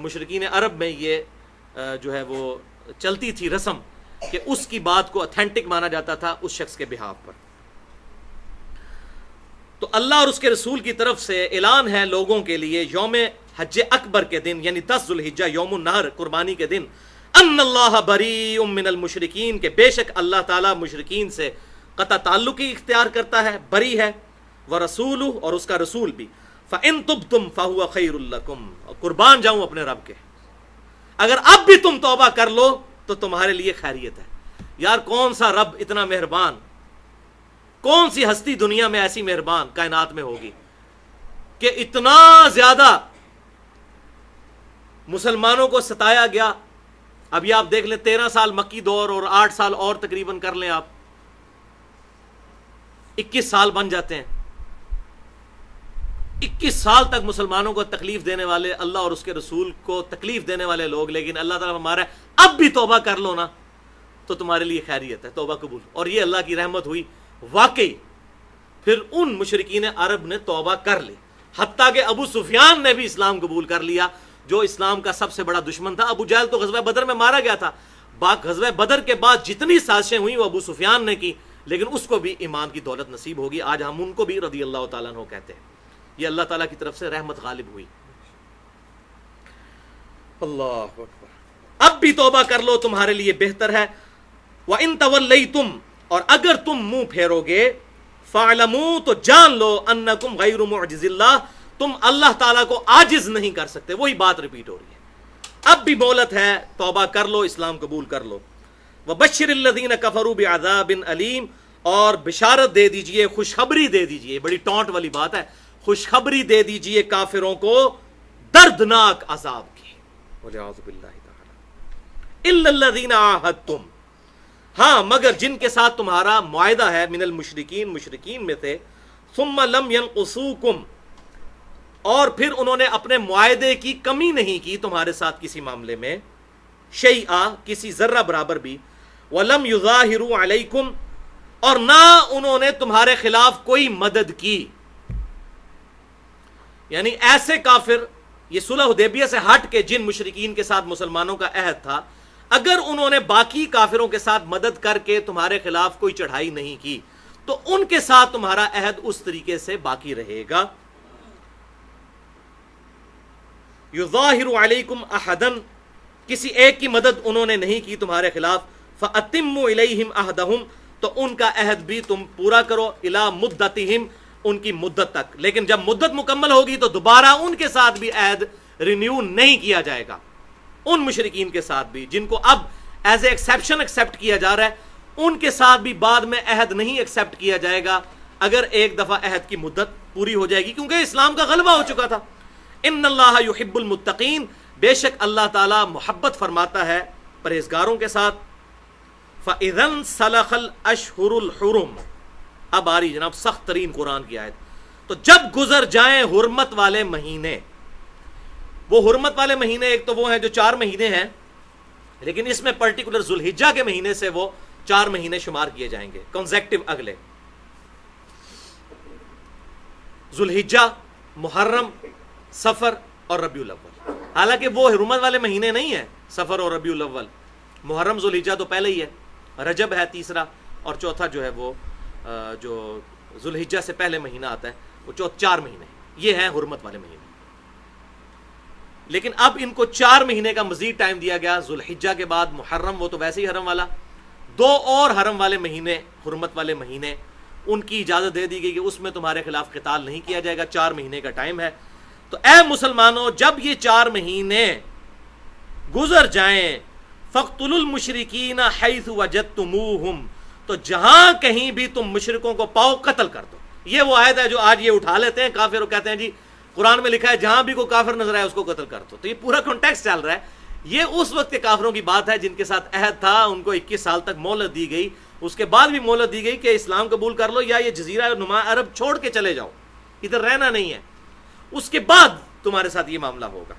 مشرکین عرب میں یہ جو ہے وہ چلتی تھی رسم کہ اس کی بات کو اتھینٹک مانا جاتا تھا اس شخص کے بہاف پر. تو اللہ اور اس کے رسول کی طرف سے اعلان ہے لوگوں کے لیے یوم حج اکبر کے دن، یعنی 10 ذوالحجہ یوم النحر قربانی کے دن، ان اللہ بریء من المشرکین، کہ بے شک اللہ تعالیٰ مشرکین سے قطع تعلقی اختیار کرتا ہے، بری ہے، ورسولہ، اور اس کا رسول بھی. فَإِن تُبْتُمْ فَهُوَ خَيْرٌ لَكُمْ، اور قربان جاؤں اپنے رب کے، اگر اب بھی تم توبہ کر لو تو تمہارے لیے خیریت ہے. یار کون سا رب اتنا مہربان، کون سی ہستی دنیا میں ایسی مہربان کائنات میں ہوگی کہ اتنا زیادہ مسلمانوں کو ستایا گیا. ابھی آپ دیکھ لیں 13 سال مکی دور اور 8 سال اور تقریباً کر لیں آپ، 21 سال بن جاتے ہیں. 21 سال تک مسلمانوں کو تکلیف دینے والے اللہ اور اس کے رسول کو تکلیف دینے والے لوگ، لیکن اللہ تعالیٰ ہمارا اب بھی توبہ کر لو نا تو تمہارے لیے خیریت ہے، توبہ قبول. اور یہ اللہ کی رحمت ہوئی واقعی. پھر ان مشرکین عرب نے توبہ کر لی، حتیٰ کہ ابو سفیان نے بھی اسلام قبول کر لیا جو اسلام کا سب سے بڑا دشمن تھا. ابو جہل تو غزوہ بدر میں مارا گیا تھا. غزوہ بدر کے بعد جتنی سازشیں ہوئیں وہ ابو سفیان نے کی، لیکن اس کو بھی ایمان کی دولت نصیب ہوگی. آج ہم ان کو بھی رضی اللہ تعالیٰ عنہ کہتے ہیں. یہ اللہ تعالیٰ کی طرف سے رحمت غالب ہوئی. اللہ اکبر. اب بھی توبہ کر لو تمہارے لیے بہتر ہے. وَإِن تَوَلَّيْتُمْ اور اگر تم منہ پھیرو گے فَاعْلَمُوا تو جان لو أَنَّكُمْ غَيْرُ مُعْجِزِ اللَّهِ تم اللہ تعالیٰ کو عاجز نہیں کر سکتے. وہی بات ریپیٹ ہو رہی ہے. اب بھی مہلت ہے, توبہ کر لو, اسلام قبول کر لو. وَبَشِّرِ الَّذِينَ كَفَرُوا بِعَذَابٍ أَلِيمٍ اور بشارت دے دیجئے, خوشخبری دے دیجئے, بڑی ٹونٹ والی بات ہے, خوشخبری دے دیجئے کافروں کو دردناک عذاب کی. وَلِعَوْذُ بِاللَّهِ تَعَالَى إِلَّا الَّذِينَ عَاهَدتُّمْ ہاں مگر جن کے ساتھ تمہارا معاہدہ ہے, من المشرکین مشرکین میں سے, ثم لم ينقصوکم اور پھر انہوں نے اپنے معاہدے کی کمی نہیں کی تمہارے ساتھ کسی معاملے میں, شیئا کسی ذرہ برابر بھی, ولم یظاہروا علیکم اور نہ انہوں نے تمہارے خلاف کوئی مدد کی. یعنی ایسے کافر, یہ صلح حدیبیہ سے ہٹ کے جن مشرکین کے ساتھ مسلمانوں کا عہد تھا, اگر انہوں نے باقی کافروں کے ساتھ مدد کر کے تمہارے خلاف کوئی چڑھائی نہیں کی تو ان کے ساتھ تمہارا عہد اس طریقے سے باقی رہے گا. یظاہر علیکم احدا کسی ایک کی مدد انہوں نے نہیں کی تمہارے خلاف, فاتموا الیہم عہدہم تو ان کا عہد بھی تم پورا کرو, الی مدتہم ان کی مدت تک. لیکن جب مدت مکمل ہوگی تو دوبارہ ان کے ساتھ بھی عہد رینیو نہیں کیا جائے گا. ان مشرکین کے ساتھ بھی جن کو اب ایز اے ایکسیپشن ایکسیپٹ کیا جا رہا ہے, ان کے ساتھ بھی بعد میں عہد نہیں ایکسیپٹ کیا جائے گا اگر ایک دفعہ عہد کی مدت پوری ہو جائے گی, کیونکہ اسلام کا غلبہ ہو چکا تھا. ان اللہ یحب المتقین بے شک اللہ تعالی محبت فرماتا ہے پرہیزگاروں کے ساتھ. فاذا انسلخ الاشہر الحرم اب آ رہی جناب سخت ترین قرآن کی آیت. تو جب گزر جائیں حرمت والے مہینے, وہ حرمت والے مہینے ایک تو وہ ہیں جو 4 مہینے ہیں, لیکن اس میں پرٹیکولر ذوالحجہ کے مہینے سے وہ 4 مہینے شمار کیے جائیں گے کنزیکٹیو اگلے, ذوالحجہ, محرم, سفر اور ربیع الاول. حالانکہ وہ حرمت والے مہینے نہیں ہیں سفر اور ربیع الاول, محرم ذوالحجہ تو پہلے ہی ہے, رجب ہے تیسرا, اور چوتھا جو ہے وہ جو ذوالحجہ سے پہلے مہینہ آتا ہے وہ 4 مہینے, یہ ہیں حرمت والے مہینے. لیکن اب ان کو 4 مہینے کا مزید ٹائم دیا گیا, ذوالحجہ کے بعد محرم, وہ تو ویسے ہی حرم والا, 2 اور حرم والے مہینے, حرمت والے مہینے, ان کی اجازت دے دی گئی کہ اس میں تمہارے خلاف قتال نہیں کیا جائے گا, 4 مہینے کا ٹائم ہے. تو اے مسلمانوں جب یہ 4 مہینے گزر جائیں, فاقتلوا المشرکین حیث وجدتموہم تو جہاں کہیں بھی تم مشرکوں کو پاؤ قتل کر دو. یہ وہ آیت ہے جو آج یہ اٹھا لیتے ہیں کافر, کہتے ہیں جی قرآن میں لکھا ہے جہاں بھی کوئی کافر نظر آئے اس کو قتل کر دو. تو یہ پورا کانٹیکسٹ چل رہا ہے. یہ اس وقت کے کافروں کی بات ہے جن کے ساتھ عہد تھا, ان کو 21 سال تک مہلت دی گئی, اس کے بعد بھی مہلت دی گئی کہ اسلام قبول کر لو یا یہ جزیرہ نما عرب چھوڑ کے چلے جاؤ, ادھر رہنا نہیں ہے, اس کے بعد تمہارے ساتھ یہ معاملہ ہوگا.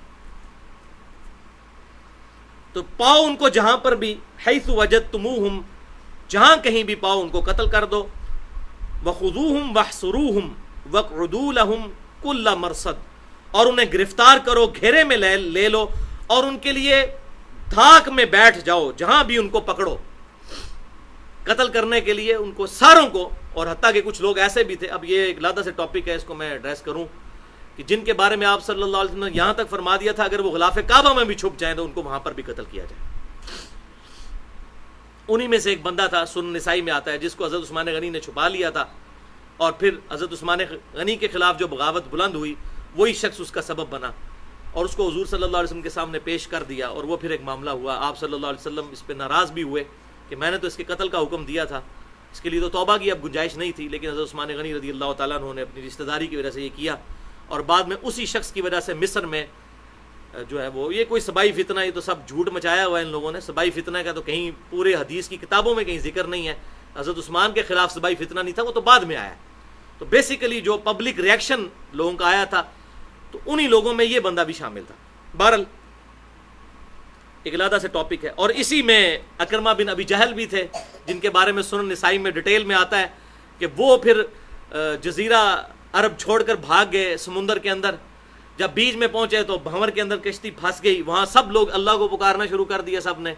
تو پاؤ ان کو جہاں پر بھی, حیث وجدتموہم جہاں کہیں بھی پاؤ ان کو قتل کر دو, وخذوہم واحصروہم واقعدوا لہم کل مرصد اور انہیں گرفتار کرو, گھیرے میں لے لو اور ان کے لیے دھاک میں بیٹھ جاؤ, جہاں بھی ان کو پکڑو قتل کرنے کے لیے ان کو ساروں کو. اور حتیٰ کہ کچھ لوگ ایسے بھی تھے, اب یہ ایک علیحدہ سے ٹاپک ہے, اس کو میں ایڈریس کروں, کہ جن کے بارے میں آپ صلی اللہ علیہ وسلم نے یہاں تک فرما دیا تھا اگر وہ غلاف کعبہ میں بھی چھپ جائیں تو ان کو وہاں پر بھی قتل کیا جائے. انہی میں سے ایک بندہ تھا, سنن نسائی میں آتا ہے, جس کو حضرت عثمان غنی نے چھپا لیا تھا, اور پھر حضرت عثمان غنی کے خلاف جو بغاوت بلند ہوئی وہی شخص اس کا سبب بنا, اور اس کو حضور صلی اللہ علیہ وسلم کے سامنے پیش کر دیا, اور وہ پھر ایک معاملہ ہوا. آپ صلی اللہ علیہ وسلم اس پہ ناراض بھی ہوئے کہ میں نے تو اس کے قتل کا حکم دیا تھا, اس کے لیے تو توبہ کی اب گنجائش نہیں تھی, لیکن حضرت عثمان غنی رضی اللہ تعالیٰ عنہ نے اپنی رشتہ داری کی وجہ سے یہ کیا, اور بعد میں اسی شخص کی وجہ سے مصر میں جو ہے وہ, یہ کوئی سبائی فتنہ, یہ تو سب جھوٹ مچایا ہوا ہے ان لوگوں نے. سبائی فتنہ کا تو کہیں پورے حدیث کی کتابوں میں کہیں ذکر نہیں ہے. حضرت عثمان کے خلاف سبائی فتنہ نہیں تھا, وہ تو بعد میں آیا. تو بیسیکلی جو پبلک ریئیکشن لوگوں کا آیا تھا تو انہی لوگوں میں یہ بندہ بھی شامل تھا. بہرحال ایک علیحدہ سے ٹاپک ہے. اور اسی میں اکرمہ بن ابی جہل بھی تھے, جن کے بارے میں سنن نسائی میں ڈیٹیل میں آتا ہے کہ وہ پھر جزیرہ عرب چھوڑ کر بھاگ گئے سمندر کے اندر. جب بیچ میں پہنچے تو بھنور کے اندر کشتی پھنس گئی, وہاں سب لوگ اللہ کو پکارنا شروع کر دیا سب نے.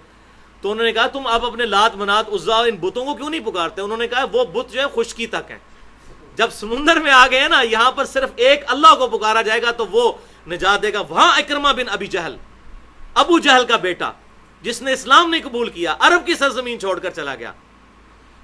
تو انہوں نے کہا تم اب اپنے لات منات عزا ان بتوں کو کیوں نہیں پکارتے؟ انہوں نے کہا وہ بت جو ہے خشکی تک ہیں, جب سمندر میں آ گئے نا یہاں پر صرف ایک اللہ کو پکارا جائے گا تو وہ نجات دے گا. وہاں اکرمہ بن ابی جہل ابو جہل کا بیٹا جس نے اسلام نہیں قبول کیا، عرب کی سرزمین چھوڑ کر چلا گیا،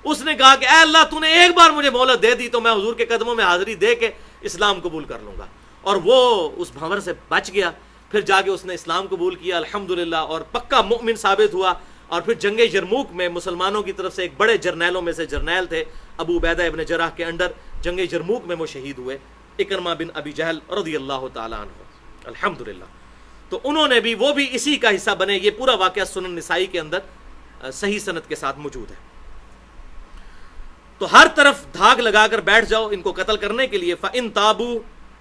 اس نے کہا کہ اے اللہ تو نے ایک بار مجھے مہلت دے دی تو میں حضور کے قدموں میں حاضری دے کے اسلام قبول کر لوں گا، اور وہ اس بھنور سے بچ گیا، پھر جا کے اس نے اسلام قبول کیا الحمدللہ، اور پکا مؤمن ثابت ہوا، اور پھر جنگ یرموک میں مسلمانوں کی طرف سے ایک بڑے جرنیلوں میں سے جرنیل تھے ابو عبیدہ ابن جراح کے انڈر، جنگ یرموک میں وہ شہید ہوئے، اکرمہ بن ابی جہل رضی اللہ تعالی عنہ الحمدللہ۔ تو انہوں نے بھی، وہ بھی اسی کا حصہ بنے۔ یہ پورا واقعہ سنن نسائی کے اندر صحیح سند کے ساتھ موجود ہے۔ تو ہر طرف دھاگ لگا کر بیٹھ جاؤ ان کو قتل کرنے کے لیے۔ فَإِن تَابُوا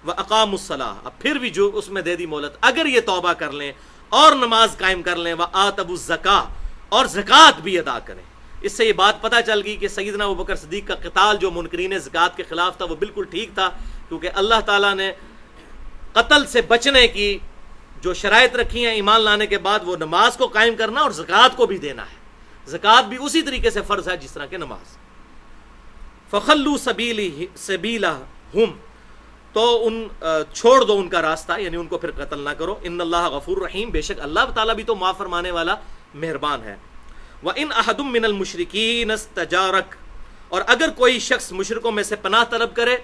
وَأَقَامُوا الصَّلَاةَ، اب پھر بھی جو اس میں دے دی مہلت، اگر یہ توبہ کر لیں اور نماز قائم کر لیں، وَآتَوُا الزَّکَاةَ، اور زکوٰۃ بھی ادا کریں۔ اس سے یہ بات پتہ چل گئی کہ سیدنا ابوبکر صدیق کا قتال جو منکرین زکوٰۃ کے خلاف تھا وہ بالکل ٹھیک تھا، کیونکہ اللہ تعالیٰ نے قتل سے بچنے کی جو شرائط رکھی ہیں ایمان لانے کے بعد، وہ نماز کو قائم کرنا اور زکوٰۃ کو بھی دینا ہے۔ زکوٰۃ بھی اسی طریقے سے فرض ہے جس طرح کہ نماز۔ فَخَلُّوا سَبِيلَهُمْ، تو چھوڑ دو ان کا راستہ، یعنی ان کو پھر قتل نہ کرو۔ ان اللہ غفور رحیم، بے شک اللہ تعالیٰ بھی تو معاف فرمانے والا مہربان ہے۔ وَإِنْ أَحَدٌ مِّنَ الْمُشْرِكِينَ اسْتَجَارَكَ، اور اگر کوئی شخص مشرکوں میں سے پناہ طلب کرے،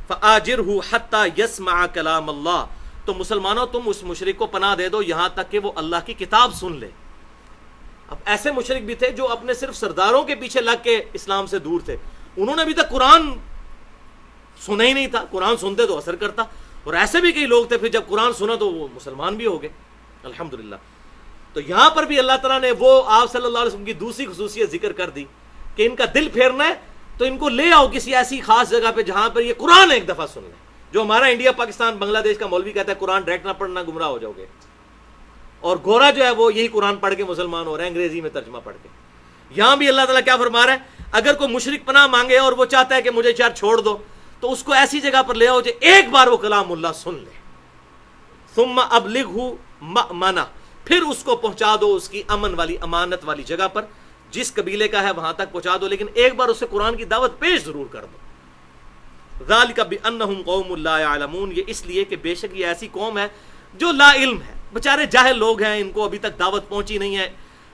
فَآجِرْهُ حَتَّى يَسْمَعَ كَلَامَ اللَّهِ، تو مسلمانوں تم اس مشرک کو پناہ دے دو یہاں تک کہ وہ اللہ کی کتاب سن لے۔ اب ایسے مشرک بھی تھے جو اپنے صرف سرداروں کے پیچھے لگ کے اسلام سے دور تھے، انہوں نے ابھی تک قرآن سنا ہی نہیں تھا، قرآن سنتے تو اثر کرتا، اور ایسے بھی کئی لوگ تھے پھر جب قرآن سنا تو وہ مسلمان بھی ہو گئے الحمدللہ۔ تو یہاں پر بھی اللہ تعالیٰ نے وہ آپ صلی اللہ علیہ وسلم کی دوسری خصوصیت ذکر کر دی کہ ان کا دل پھیرنا ہے تو ان کو لے آؤ کسی ایسی خاص جگہ پہ جہاں پر یہ قرآن ایک دفعہ سن لیں۔ جو ہمارا انڈیا پاکستان بنگلہ دیش کا مولوی کہتا ہے قرآن ڈائریکٹ نہ پڑھنا گمراہ ہو جاؤ گے، اور گورا جو ہے وہ یہی قرآن پڑھ کے مسلمان ہو رہا ہے انگریزی میں ترجمہ پڑھ کے۔ یہاں بھی اللہ تعالیٰ کیا فرما رہا ہے، اگر کوئی مشرک پناہ مانگے اور وہ چاہتا ہے کہ مجھے چار چھوڑ دو تو اس کو ایسی جگہ پر لے آؤ جو ایک بار وہ کلام اللہ سن لے۔ ثم ابلغہ مأمنہ، پھر اس کو پہنچا دو اس کی امن والی امانت والی جگہ پر، جس قبیلے کا ہے وہاں تک پہنچا دو، لیکن ایک بار اسے قرآن کی دعوت پیش ضرور کر دو۔ ذالک بانہم قوم لا یعلمون، یہ اس لیے کہ بے شک یہ ایسی قوم ہے جو لا علم ہے، بےچارے جاہل لوگ ہیں، ان کو ابھی تک دعوت پہنچی نہیں ہے،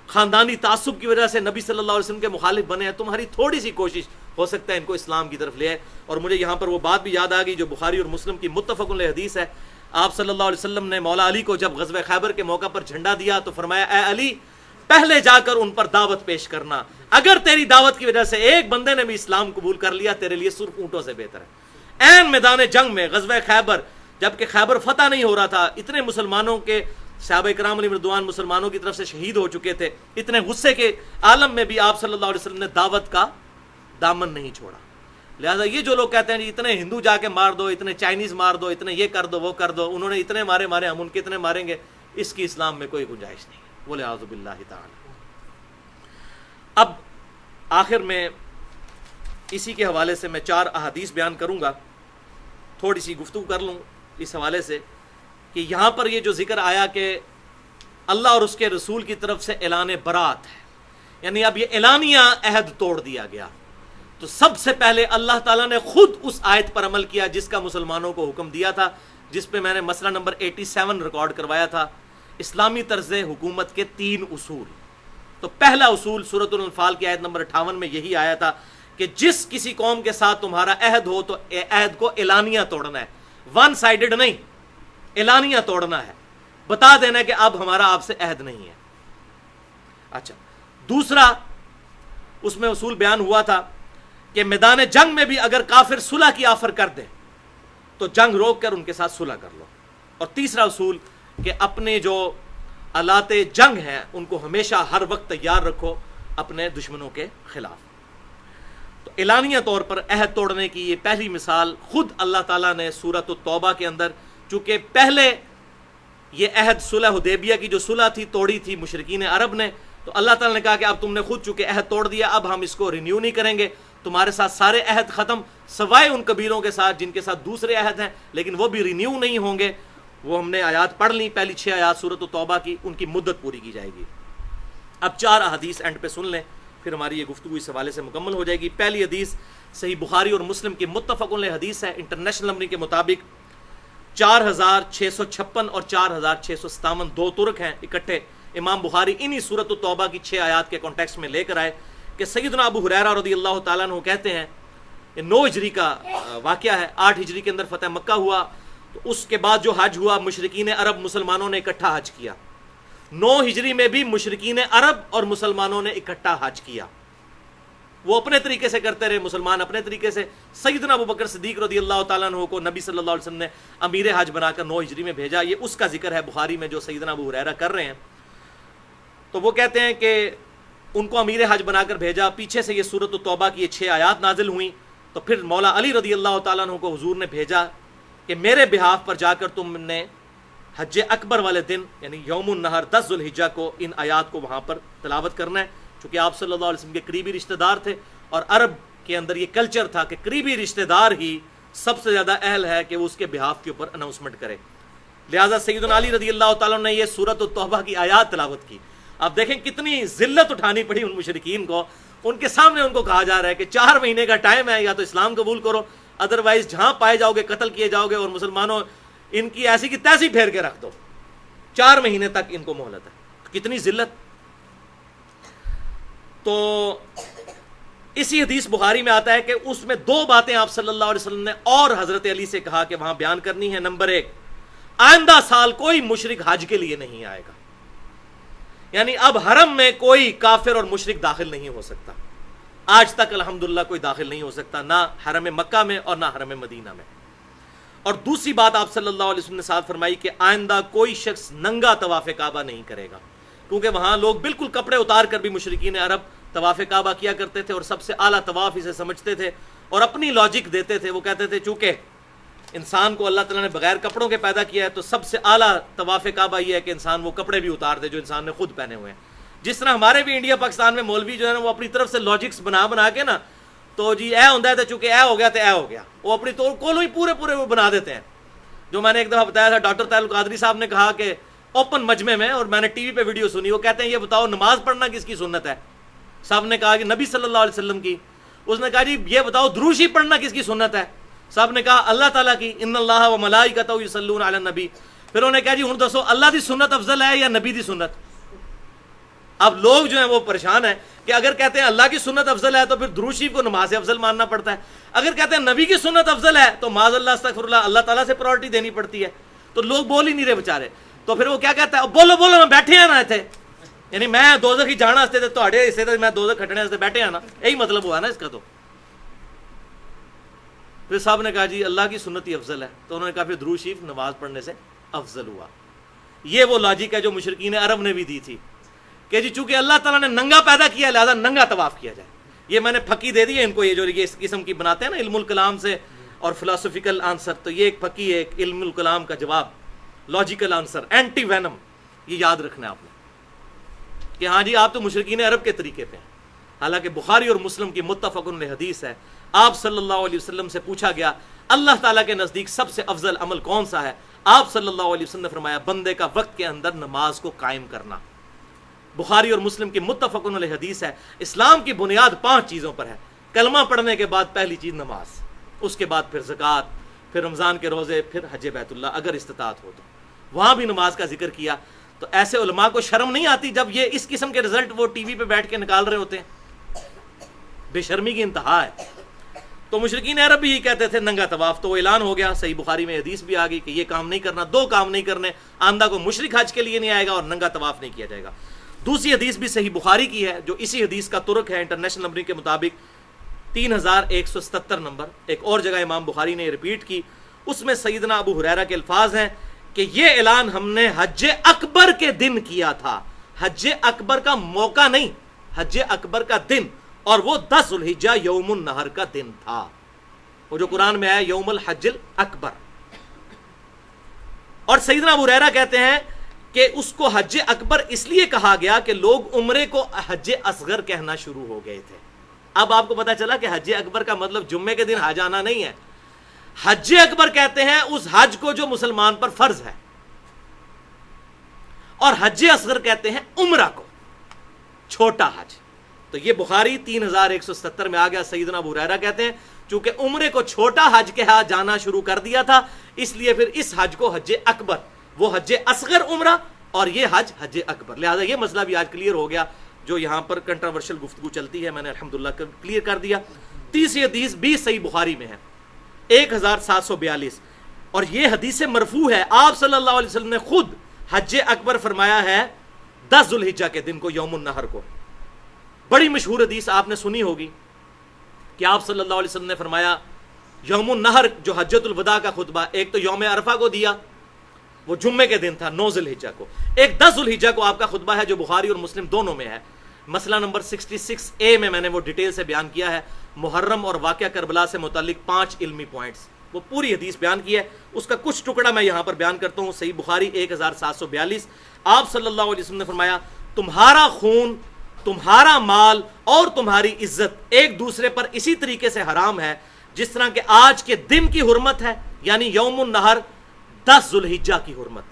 خاندانی تعصب کی وجہ سے نبی صلی اللہ علیہ وسلم کے مخالف بنے ہیں۔ تمہاری تھوڑی سی کوشش ہو سکتا ہے ان کو اسلام کی طرف لے آئے۔ اور مجھے یہاں پر وہ بات بھی یاد آ گئی جو بخاری اور مسلم کی متفق علیہ حدیث ہے، آپ صلی اللہ علیہ وسلم نے مولا علی کو جب غزوہ خیبر کے موقع پر جھنڈا دیا تو فرمایا اے علی پہلے جا کر ان پر دعوت پیش کرنا، اگر تیری دعوت کی وجہ سے ایک بندے نے بھی اسلام قبول کر لیا تیرے لیے سرخ اونٹوں سے بہتر ہے۔ عین میدان جنگ میں غزوہ خیبر، جبکہ خیبر فتح نہیں ہو رہا تھا، اتنے مسلمانوں کے صحابہ کرام علیہ رضوان مسلمانوں کی طرف سے شہید ہو چکے تھے، اتنے غصے کے عالم میں بھی آپ صلی اللہ علیہ وسلم نے دعوت کا دامن نہیں چھوڑا۔ لہٰذا یہ جو لوگ کہتے ہیں جی اتنے ہندو جا کے مار دو، اتنے چائنیز مار دو، اتنے یہ کر دو وہ کر دو، انہوں نے اتنے مارے ہم ان کے اتنے ماریں گے، اس کی اسلام میں کوئی گنجائش نہیں ہے، بولے اعوذ باللہ تعالی۔ اب آخر میں اسی کے حوالے سے میں 4 احادیث بیان کروں گا، تھوڑی سی گفتگو کر لوں اس حوالے سے کہ یہاں پر یہ جو ذکر آیا کہ اللہ اور اس کے رسول کی طرف سے اعلان برات ہے، یعنی اب یہ اعلانیہ عہد توڑ دیا گیا، تو سب سے پہلے اللہ تعالیٰ نے خود اس آیت پر عمل کیا جس کا مسلمانوں کو حکم دیا تھا، جس پہ میں نے مسئلہ نمبر 87 ریکارڈ کروایا تھا، اسلامی طرز حکومت کے 3 اصول۔ تو پہلا اصول سورۃ الانفال کی آیت نمبر 58 میں یہی آیا تھا کہ جس کسی قوم کے ساتھ تمہارا عہد ہو تو عہد کو اعلانیہ توڑنا ہے، ون سائیڈڈ نہیں، اعلانیہ توڑنا ہے، بتا دینا ہے کہ اب ہمارا آپ سے عہد نہیں ہے۔ اچھا، دوسرا اس میں اصول بیان ہوا تھا کہ میدان جنگ میں بھی اگر کافر صلح کی آفر کر دیں تو جنگ روک کر ان کے ساتھ صلح کر لو۔ اور تیسرا اصول کہ اپنے جو آلات جنگ ہیں ان کو ہمیشہ ہر وقت تیار رکھو اپنے دشمنوں کے خلاف۔ تو اعلانیہ طور پر عہد توڑنے کی یہ پہلی مثال خود اللہ تعالیٰ نے سورۃ التوبہ کے اندر، چونکہ پہلے یہ عہد صلح حدیبیہ کی جو صلح تھی توڑی تھی مشرکین عرب نے، تو اللہ تعالیٰ نے کہا کہ اب تم نے خود چونکہ عہد توڑ دیا، اب ہم اس کو رینیو نہیں کریں گے، تمہارے ساتھ سارے عہد ختم، سوائے ان قبیلوں کے ساتھ جن کے ساتھ دوسرے عہد ہیں لیکن وہ بھی رینیو نہیں ہوں گے۔ وہ ہم نے آیات پڑھ لی، پہلی 6 آیات سورۃ التوبہ کی، ان کی مدت پوری کی جائے گی۔ اب 4 احادیث اینڈ پہ سن لیں، پھر ہماری یہ گفتگو اس حوالے سے مکمل ہو جائے گی۔ پہلی حدیث صحیح بخاری اور مسلم کی متفق علیہ حدیث ہے، انٹرنیشنل نمبر کے مطابق 4656 اور 4657 دو ترک ہیں اکٹھے امام بخاری انہی سورۃ التوبہ کی 6 آیات کے کانٹیکسٹ میں لے کر آئے کہ سیدنا ابو ہریرہ رضی اللہ تعالیٰ عنہ کہتے ہیں، یہ 9 ہجری کا واقعہ ہے، 8 ہجری کے اندر فتح مکہ ہوا، تو اس کے بعد جو حج ہوا مشرکین عرب مسلمانوں نے اکٹھا حج کیا، 9 ہجری میں بھی مشرکین عرب اور مسلمانوں نے اکٹھا حج کیا، وہ اپنے طریقے سے کرتے رہے، مسلمان اپنے طریقے سے۔ سیدنا ابو بکر صدیق رضی اللہ تعالیٰ عنہ کو نبی صلی اللہ علیہ وسلم نے امیر حج بنا کر 9 ہجری میں بھیجا، یہ اس کا ذکر ہے بخاری میں جو سیدنا ابو ہریرہ کر رہے ہیں۔ تو وہ کہتے ہیں کہ ان کو امیر حج بنا کر بھیجا، پیچھے سے یہ سورۃ التوبہ کی یہ 6 آیات نازل ہوئیں، تو پھر مولا علی رضی اللہ تعالیٰ عنہ کو حضور نے بھیجا کہ میرے بہاف پر جا کر تم نے حج اکبر والے دن یعنی یوم النحر 10 ذوالحجہ کو ان آیات کو وہاں پر تلاوت کرنا ہے، چونکہ آپ صلی اللہ علیہ وسلم کے قریبی رشتہ دار تھے، اور عرب کے اندر یہ کلچر تھا کہ قریبی رشتہ دار ہی سب سے زیادہ اہل ہے کہ وہ اس کے بہاف کے اوپر اناؤنسمنٹ کرے، لہٰذا سیدنا علی رضی اللہ تعالیٰ نے یہ سورۃ التوبہ کی آیات تلاوت کی۔ آپ دیکھیں کتنی ذلت اٹھانی پڑی ان مشرکین کو، ان کے سامنے ان کو کہا جا رہا ہے کہ 4 مہینے کا ٹائم ہے، یا تو اسلام قبول کرو، ادروائز جہاں پائے جاؤ گے قتل کیے جاؤ گے، اور مسلمانوں ان کی ایسی کی تیسی پھیر کے رکھ دو، 4 مہینے تک ان کو مہلت ہے۔ کتنی ذلت۔ تو اسی حدیث بخاری میں آتا ہے کہ اس میں 2 باتیں آپ صلی اللہ علیہ وسلم نے اور حضرت علی سے کہا کہ وہاں بیان کرنی ہے۔ نمبر 1، آئندہ سال کوئی مشرک حج کے لیے نہیں آئے گا، یعنی اب حرم میں کوئی کافر اور مشرک داخل نہیں ہو سکتا، آج تک الحمدللہ کوئی داخل نہیں ہو سکتا، نہ حرم مکہ میں اور نہ حرم مدینہ میں۔ اور دوسری بات آپ صلی اللہ علیہ وسلم نے ساتھ فرمائی کہ آئندہ کوئی شخص ننگا طواف کعبہ نہیں کرے گا، کیونکہ وہاں لوگ بالکل کپڑے اتار کر بھی مشرکین عرب طواف کعبہ کیا کرتے تھے، اور سب سے اعلیٰ طواف اسے سمجھتے تھے، اور اپنی لاجک دیتے تھے۔ وہ کہتے تھے چونکہ انسان کو اللہ تعالیٰ نے بغیر کپڑوں کے پیدا کیا ہے، تو سب سے اعلیٰ طواف کعبہ یہ ہے کہ انسان وہ کپڑے بھی اتار دے جو انسان نے خود پہنے ہوئے ہیں۔ جس طرح ہمارے بھی انڈیا پاکستان میں مولوی جو ہے نا وہ اپنی طرف سے لاجکس بنا کے نا، تو جی اے ہوتا ہے تو چونکہ اے ہو گیا تو اے ہو گیا، وہ اپنی طور کولو ہی پورے وہ بنا دیتے ہیں۔ جو میں نے ایک دفعہ بتایا تھا، ڈاکٹر طاہر القادری صاحب نے کہا کہ اوپن مجمع میں، اور میں نے ٹی وی پہ ویڈیو سنی، وہ کہتے ہیں یہ بتاؤ نماز پڑھنا کس کی سنت ہے؟ صاحب نے کہا کہ نبی صلی اللہ علیہ وسلم کی۔ اس نے کہا جی یہ بتاؤ دروشی پڑھنا کس کی سنت ہے؟ صاحب نے کہا اللہ تعالیٰ کی، ان اللہ و ملائکتہ یصلون علی النبی۔ پھر انہوں نے کہا جی ہن دسو اللہ دی سنت افضل ہے یا نبی دی سنت؟ اب لوگ جو ہیں وہ پریشان ہیں کہ اگر کہتے ہیں اللہ کی سنت افضل ہے تو پھر درود شریف کو نماز سے افضل ماننا پڑتا ہے، اگر کہتے ہیں نبی کی سنت افضل ہے تو معاذ اللہ استغفر اللہ اللہ تعالیٰ سے پرائرٹی دینی پڑتی ہے۔ تو لوگ بول ہی نہیں رہے بیچارے، تو پھر وہ کیا کہتا ہے، بولو میں بیٹھے ہیں نا اتنے، یعنی میں دوزخ ہی جانا واسطے تو حصے میں دوزخ کھٹنے واسطے بیٹھے ہیں نا، یہی مطلب ہوا نا اس کا۔ تو پھر صاحب نے کہا جی اللہ کی سنت ہی افضل ہے، تو انہوں نے کہا پھر درود شریف نماز پڑھنے سے افضل ہوا۔ یہ وہ لاجک ہے جو مشرکین عرب نے بھی دی تھی کہ جی چونکہ اللہ تعالیٰ نے ننگا پیدا کیا لہذا ننگا طواف کیا جائے۔ یہ میں نے پھکی دے دی ہے ان کو، یہ جو اس قسم کی بناتے ہیں نا علم الکلام سے اور فلاسفیکل آنسر، تو یہ ایک پھکی ہے، ایک علم الکلام کا جواب، لاجیکل آنسر، اینٹی وینم۔ یہ یاد رکھنا ہے آپ نے کہ ہاں جی آپ تو مشرکین عرب کے طریقے پہ ہیں، حالانکہ بخاری اور مسلم کی متفق علیہ حدیث ہے، آپ صلی اللہ علیہ وسلم سے پوچھا گیا اللہ تعالیٰ کے نزدیک سب سے افضل عمل کون سا ہے؟ آپ صلی اللہ علیہ وسلم نے فرمایا بندے کا وقت کے اندر نماز کو قائم کرنا۔ بخاری اور مسلم کی متفق علیہ حدیث ہے۔ اسلام کی بنیاد 5 چیزوں پر ہے، کلمہ پڑھنے کے بعد پہلی چیز نماز، اس کے بعد پھر زکوٰۃ، پھر رمضان کے روزے، پھر حج بیت اللہ اگر استطاعت ہو تو۔ وہاں بھی نماز کا ذکر کیا، تو ایسے علماء کو شرم نہیں آتی جب یہ اس قسم کے رزلٹ وہ ٹی وی پہ بیٹھ کے نکال رہے ہوتے ہیں؟ بے شرمی کی انتہا ہے۔ تو مشرکین عرب بھی یہی کہتے تھے ننگا طواف، تو وہ اعلان ہو گیا، صحیح بخاری میں حدیث بھی آ گئی کہ یہ کام نہیں کرنا، 2 کام نہیں کرنے، آندہ کو مشرک حج کے لیے نہیں آئے گا اور ننگا طواف نہیں کیا جائے گا۔ دوسری حدیث بھی صحیح بخاری کی ہے جو اسی حدیث کا ترک ہے انٹرنیشنل نمبرنگ کے مطابق 3177 نمبر، ایک اور جگہ امام بخاری نے ریپیٹ کی، اس میں سیدنا ابو ہریرہ کے الفاظ ہیں کہ یہ اعلان ہم نے حج اکبر کے دن کیا تھا، حج اکبر کا موقع نہیں، حج اکبر کا دن، اور وہ 10 ذوالحجہ یوم النحر کا دن تھا، وہ جو قرآن میں ہے یوم الحج الاکبر۔ اور سیدنا ابو ہریرہ کہتے ہیں کہ اس کو حج اکبر اس لیے کہا گیا کہ لوگ عمرے کو حج اصغر کہنا شروع ہو گئے تھے۔ اب آپ کو پتا چلا کہ حج اکبر کا مطلب جمعے کے دن حج آنا نہیں ہے، حج اکبر کہتے ہیں اس حج کو جو مسلمان پر فرض ہے، اور حج اصغر کہتے ہیں عمرہ کو، چھوٹا حج۔ تو یہ بخاری 3170 میں آ گیا۔ سیدنا ابو ہریرہ کہتے ہیں چونکہ عمرے کو چھوٹا حج کے ہاں جانا شروع کر دیا تھا، اس لیے پھر اس حج کو حج اکبر، وہ حج اصغر عمرہ اور یہ حج اکبر، لہذا یہ مسئلہ بھی آج کلیئر ہو گیا جو یہاں پر کنٹراورشل گفتگو چلتی ہے، میں نے الحمدللہ کلیئر کر دیا۔ تیسری حدیث بھی صحیح بخاری میں ہے 1742، اور یہ حدیث مرفوع ہے، آپ صلی اللہ علیہ وسلم نے خود حج اکبر فرمایا ہے 10 ذوالحجہ کے دن کو، یوم النحر کو۔ بڑی مشہور حدیث آپ نے سنی ہوگی کہ آپ صلی اللہ علیہ وسلم نے فرمایا یوم النحر جو حجۃ الوداع کا خطبہ، ایک تو یوم عرفہ کو دیا، وہ جمعے کے دن تھا 9 ذوالحجہ کو، ایک 10 ذوالحجہ کو آپ کا خطبہ ہے جو بخاری اور مسلم دونوں میں ہے، مسئلہ نمبر 66A میں نے وہ ڈیٹیل سے بیان کیا ہے، محرم اور واقعہ کربلا سے متعلق 5 علمی پوائنٹس، وہ پوری حدیث بیان کی ہے، اس کا کچھ ٹکڑا میں یہاں پر بیان کرتا ہوں۔ صحیح بخاری 1742، آپ صلی اللہ علیہ وسلم نے فرمایا تمہارا خون، تمہارا مال اور تمہاری عزت ایک دوسرے پر اسی طریقے سے حرام ہے جس طرح کہ آج کے دن کی حرمت ہے، یعنی یوم النحر 10 ذوالحجہ کی حرمت،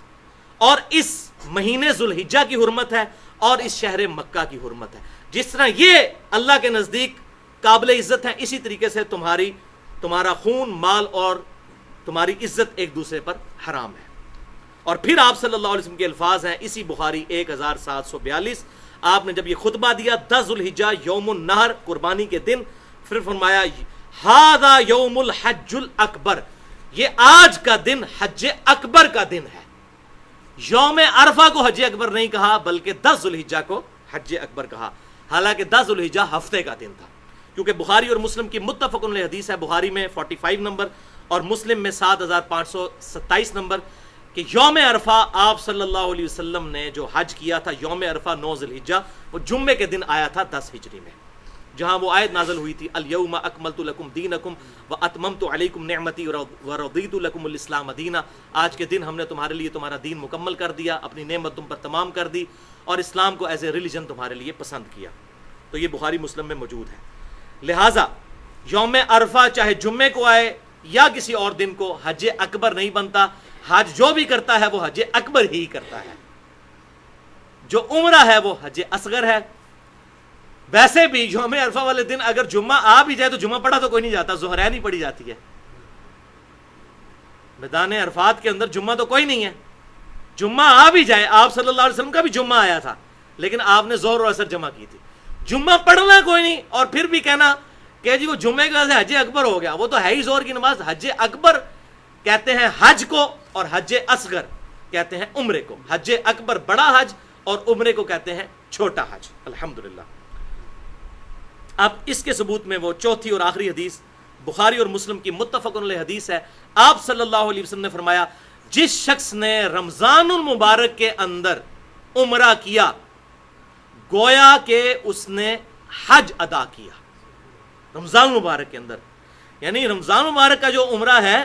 اور اس مہینے ذوالحجہ کی حرمت ہے، اور اس شہر مکہ کی حرمت ہے۔ جس طرح یہ اللہ کے نزدیک قابل عزت ہے، اسی طریقے سے تمہارا خون، مال اور تمہاری عزت ایک دوسرے پر حرام ہے۔ اور پھر آپ صلی اللہ علیہ وسلم کے الفاظ ہیں اسی بخاری 1742، آپ نے جب یہ خطبہ دیا 10 ذوالحجہ یوم النحر قربانی کے دن، پھر فرمایا ھذا یوم الحج الاکبر، یہ آج کا دن حج اکبر کا دن ہے۔ یوم عرفہ کو حج اکبر نہیں کہا بلکہ 10 ذوالحجہ کو حج اکبر کہا، حالانکہ 10 ذوالحجہ ہفتے کا دن تھا، کیونکہ بخاری اور مسلم کی متفق علیہ حدیث ہے، بخاری میں 45 نمبر اور مسلم میں 7527 نمبر، کہ یوم عرفہ آپ صلی اللہ علیہ وسلم نے جو حج کیا تھا یوم عرفہ 9 ذوالحجہ، وہ جمعے کے دن آیا تھا 10 ہجری میں، جہاں وہ آیت نازل ہوئی تھی الیوم اکملت لکم دینکم واتممت علیکم نعمتی ورضیت لکم الاسلام دینا، آج کے دن ہم نے تمہارے لیے تمہارا دین مکمل کر دیا، اپنی نعمت تم پر تمام کر دی، اور اسلام کو ایز اے ریلیجن تمہارے لیے پسند کیا۔ تو یہ بخاری مسلم میں موجود ہے۔ لہٰذا یوم عرفہ چاہے جمعے کو آئے یا کسی اور دن کو حج اکبر نہیں بنتا، حج جو بھی کرتا ہے وہ حج اکبر ہی کرتا ہے، جو عمرہ ہے وہ حج اصغر ہے۔ ویسے بھی یوم عرفہ والے دن اگر جمعہ آ بھی جائے تو جمعہ پڑھا تو کوئی نہیں جاتا، ظہرین ہی پڑھی جاتی ہے، میدان عرفات کے اندر جمعہ تو کوئی نہیں ہے۔ جمعہ آ بھی جائے، آپ صلی اللہ علیہ وسلم کا بھی جمعہ آیا تھا لیکن آپ نے ظہر اور عصر جمع کی تھی، جمعہ پڑھنا کوئی نہیں، اور پھر بھی کہنا کہ جی وہ جمعے کی وجہ سے حج اکبر ہو گیا، وہ تو ہے ہی ظہر کی نماز۔ حج اکبر کہتے ہیں حج کو، اور حج اصغر کہتے ہیں عمرے کو، حج اکبر بڑا حج اور عمرے کو کہتے ہیں چھوٹا حج، الحمدللہ۔ اب اس کے ثبوت میں وہ چوتھی اور آخری حدیث بخاری اور مسلم کی متفق علیہ حدیث ہے، آپ صلی اللہ علیہ وسلم نے فرمایا جس شخص نے رمضان المبارک کے اندر عمرہ کیا گویا کہ اس نے حج ادا کیا، رمضان المبارک کے اندر، یعنی رمضان المبارک کا جو عمرہ ہے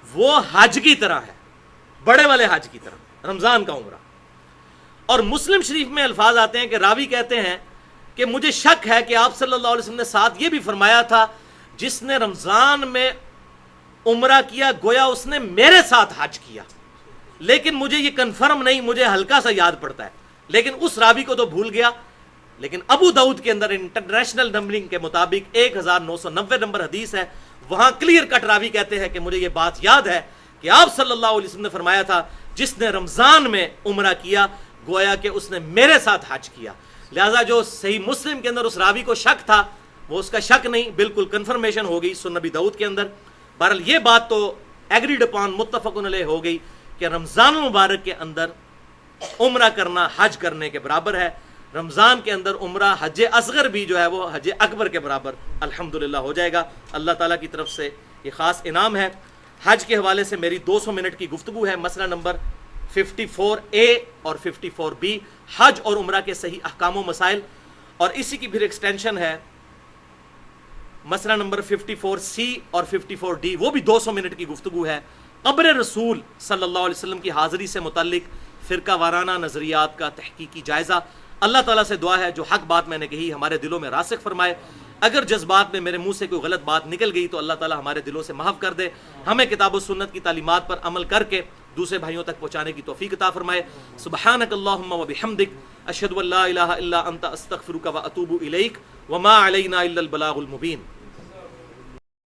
وہ حج کی طرح ہے، بڑے والے حج کی طرح رمضان کا عمرہ۔ اور مسلم شریف میں الفاظ آتے ہیں کہ راوی کہتے ہیں کہ مجھے شک ہے کہ آپ صلی اللہ علیہ وسلم نے ساتھ یہ بھی فرمایا تھا جس نے رمضان میں عمرہ کیا گویا اس نے میرے ساتھ حج کیا، لیکن مجھے یہ کنفرم نہیں، مجھے ہلکا سا یاد پڑتا ہے، لیکن اس راوی کو تو بھول گیا۔ لیکن ابو داؤد کے اندر انٹرنیشنل نمبرنگ کے مطابق 1990 نمبر حدیث ہے، وہاں کلیئر کٹ راوی کہتے ہیں کہ مجھے یہ بات یاد ہے کہ آپ صلی اللہ علیہ وسلم نے فرمایا تھا جس نے رمضان میں عمرہ کیا گویا کہ اس نے میرے ساتھ حج کیا۔ لہذا جو صحیح مسلم کے اندر اس راوی کو شک تھا وہ اس کا شک نہیں، بالکل کنفرمیشن ہو گئی سنن نبی داؤد کے اندر۔ بہرحال یہ بات تو ایگریڈ اپان، متفق علیہ ہو گئی کہ رمضان المبارک کے اندر عمرہ کرنا حج کرنے کے برابر ہے، رمضان کے اندر عمرہ حج اصغر بھی جو ہے وہ حج اکبر کے برابر الحمدللہ ہو جائے گا۔ اللہ تعالیٰ کی طرف سے یہ خاص انعام ہے۔ حج کے حوالے سے میری 200 منٹ کی گفتگو ہے، مسئلہ نمبر 54A اور 54B، حج اور عمرہ کے صحیح احکام و مسائل، اور اسی کی پھر ایکسٹینشن ہے مسئلہ نمبر 54C اور 54D، وہ بھی 200 منٹ کی گفتگو ہے، قبر رسول صلی اللہ علیہ وسلم کی حاضری سے متعلق فرقہ وارانہ نظریات کا تحقیقی جائزہ۔ اللہ تعالیٰ سے دعا ہے جو حق بات میں نے کہی ہمارے دلوں میں راسخ فرمائے، اگر جذبات میں میرے منہ سے کوئی غلط بات نکل گئی تو اللہ تعالیٰ ہمارے دلوں سے محو کر دے، ہمیں کتاب و سنت کی تعلیمات پر عمل کر کے دوسرے بھائیوں تک پہنچانے کی توفیق عطا فرمائے۔ سبحانک اللہم و بحمدک، اشہد ان لا الہ الا انت، استغفرک و اتوب الیک، وما علینا الا البلاغ المبین۔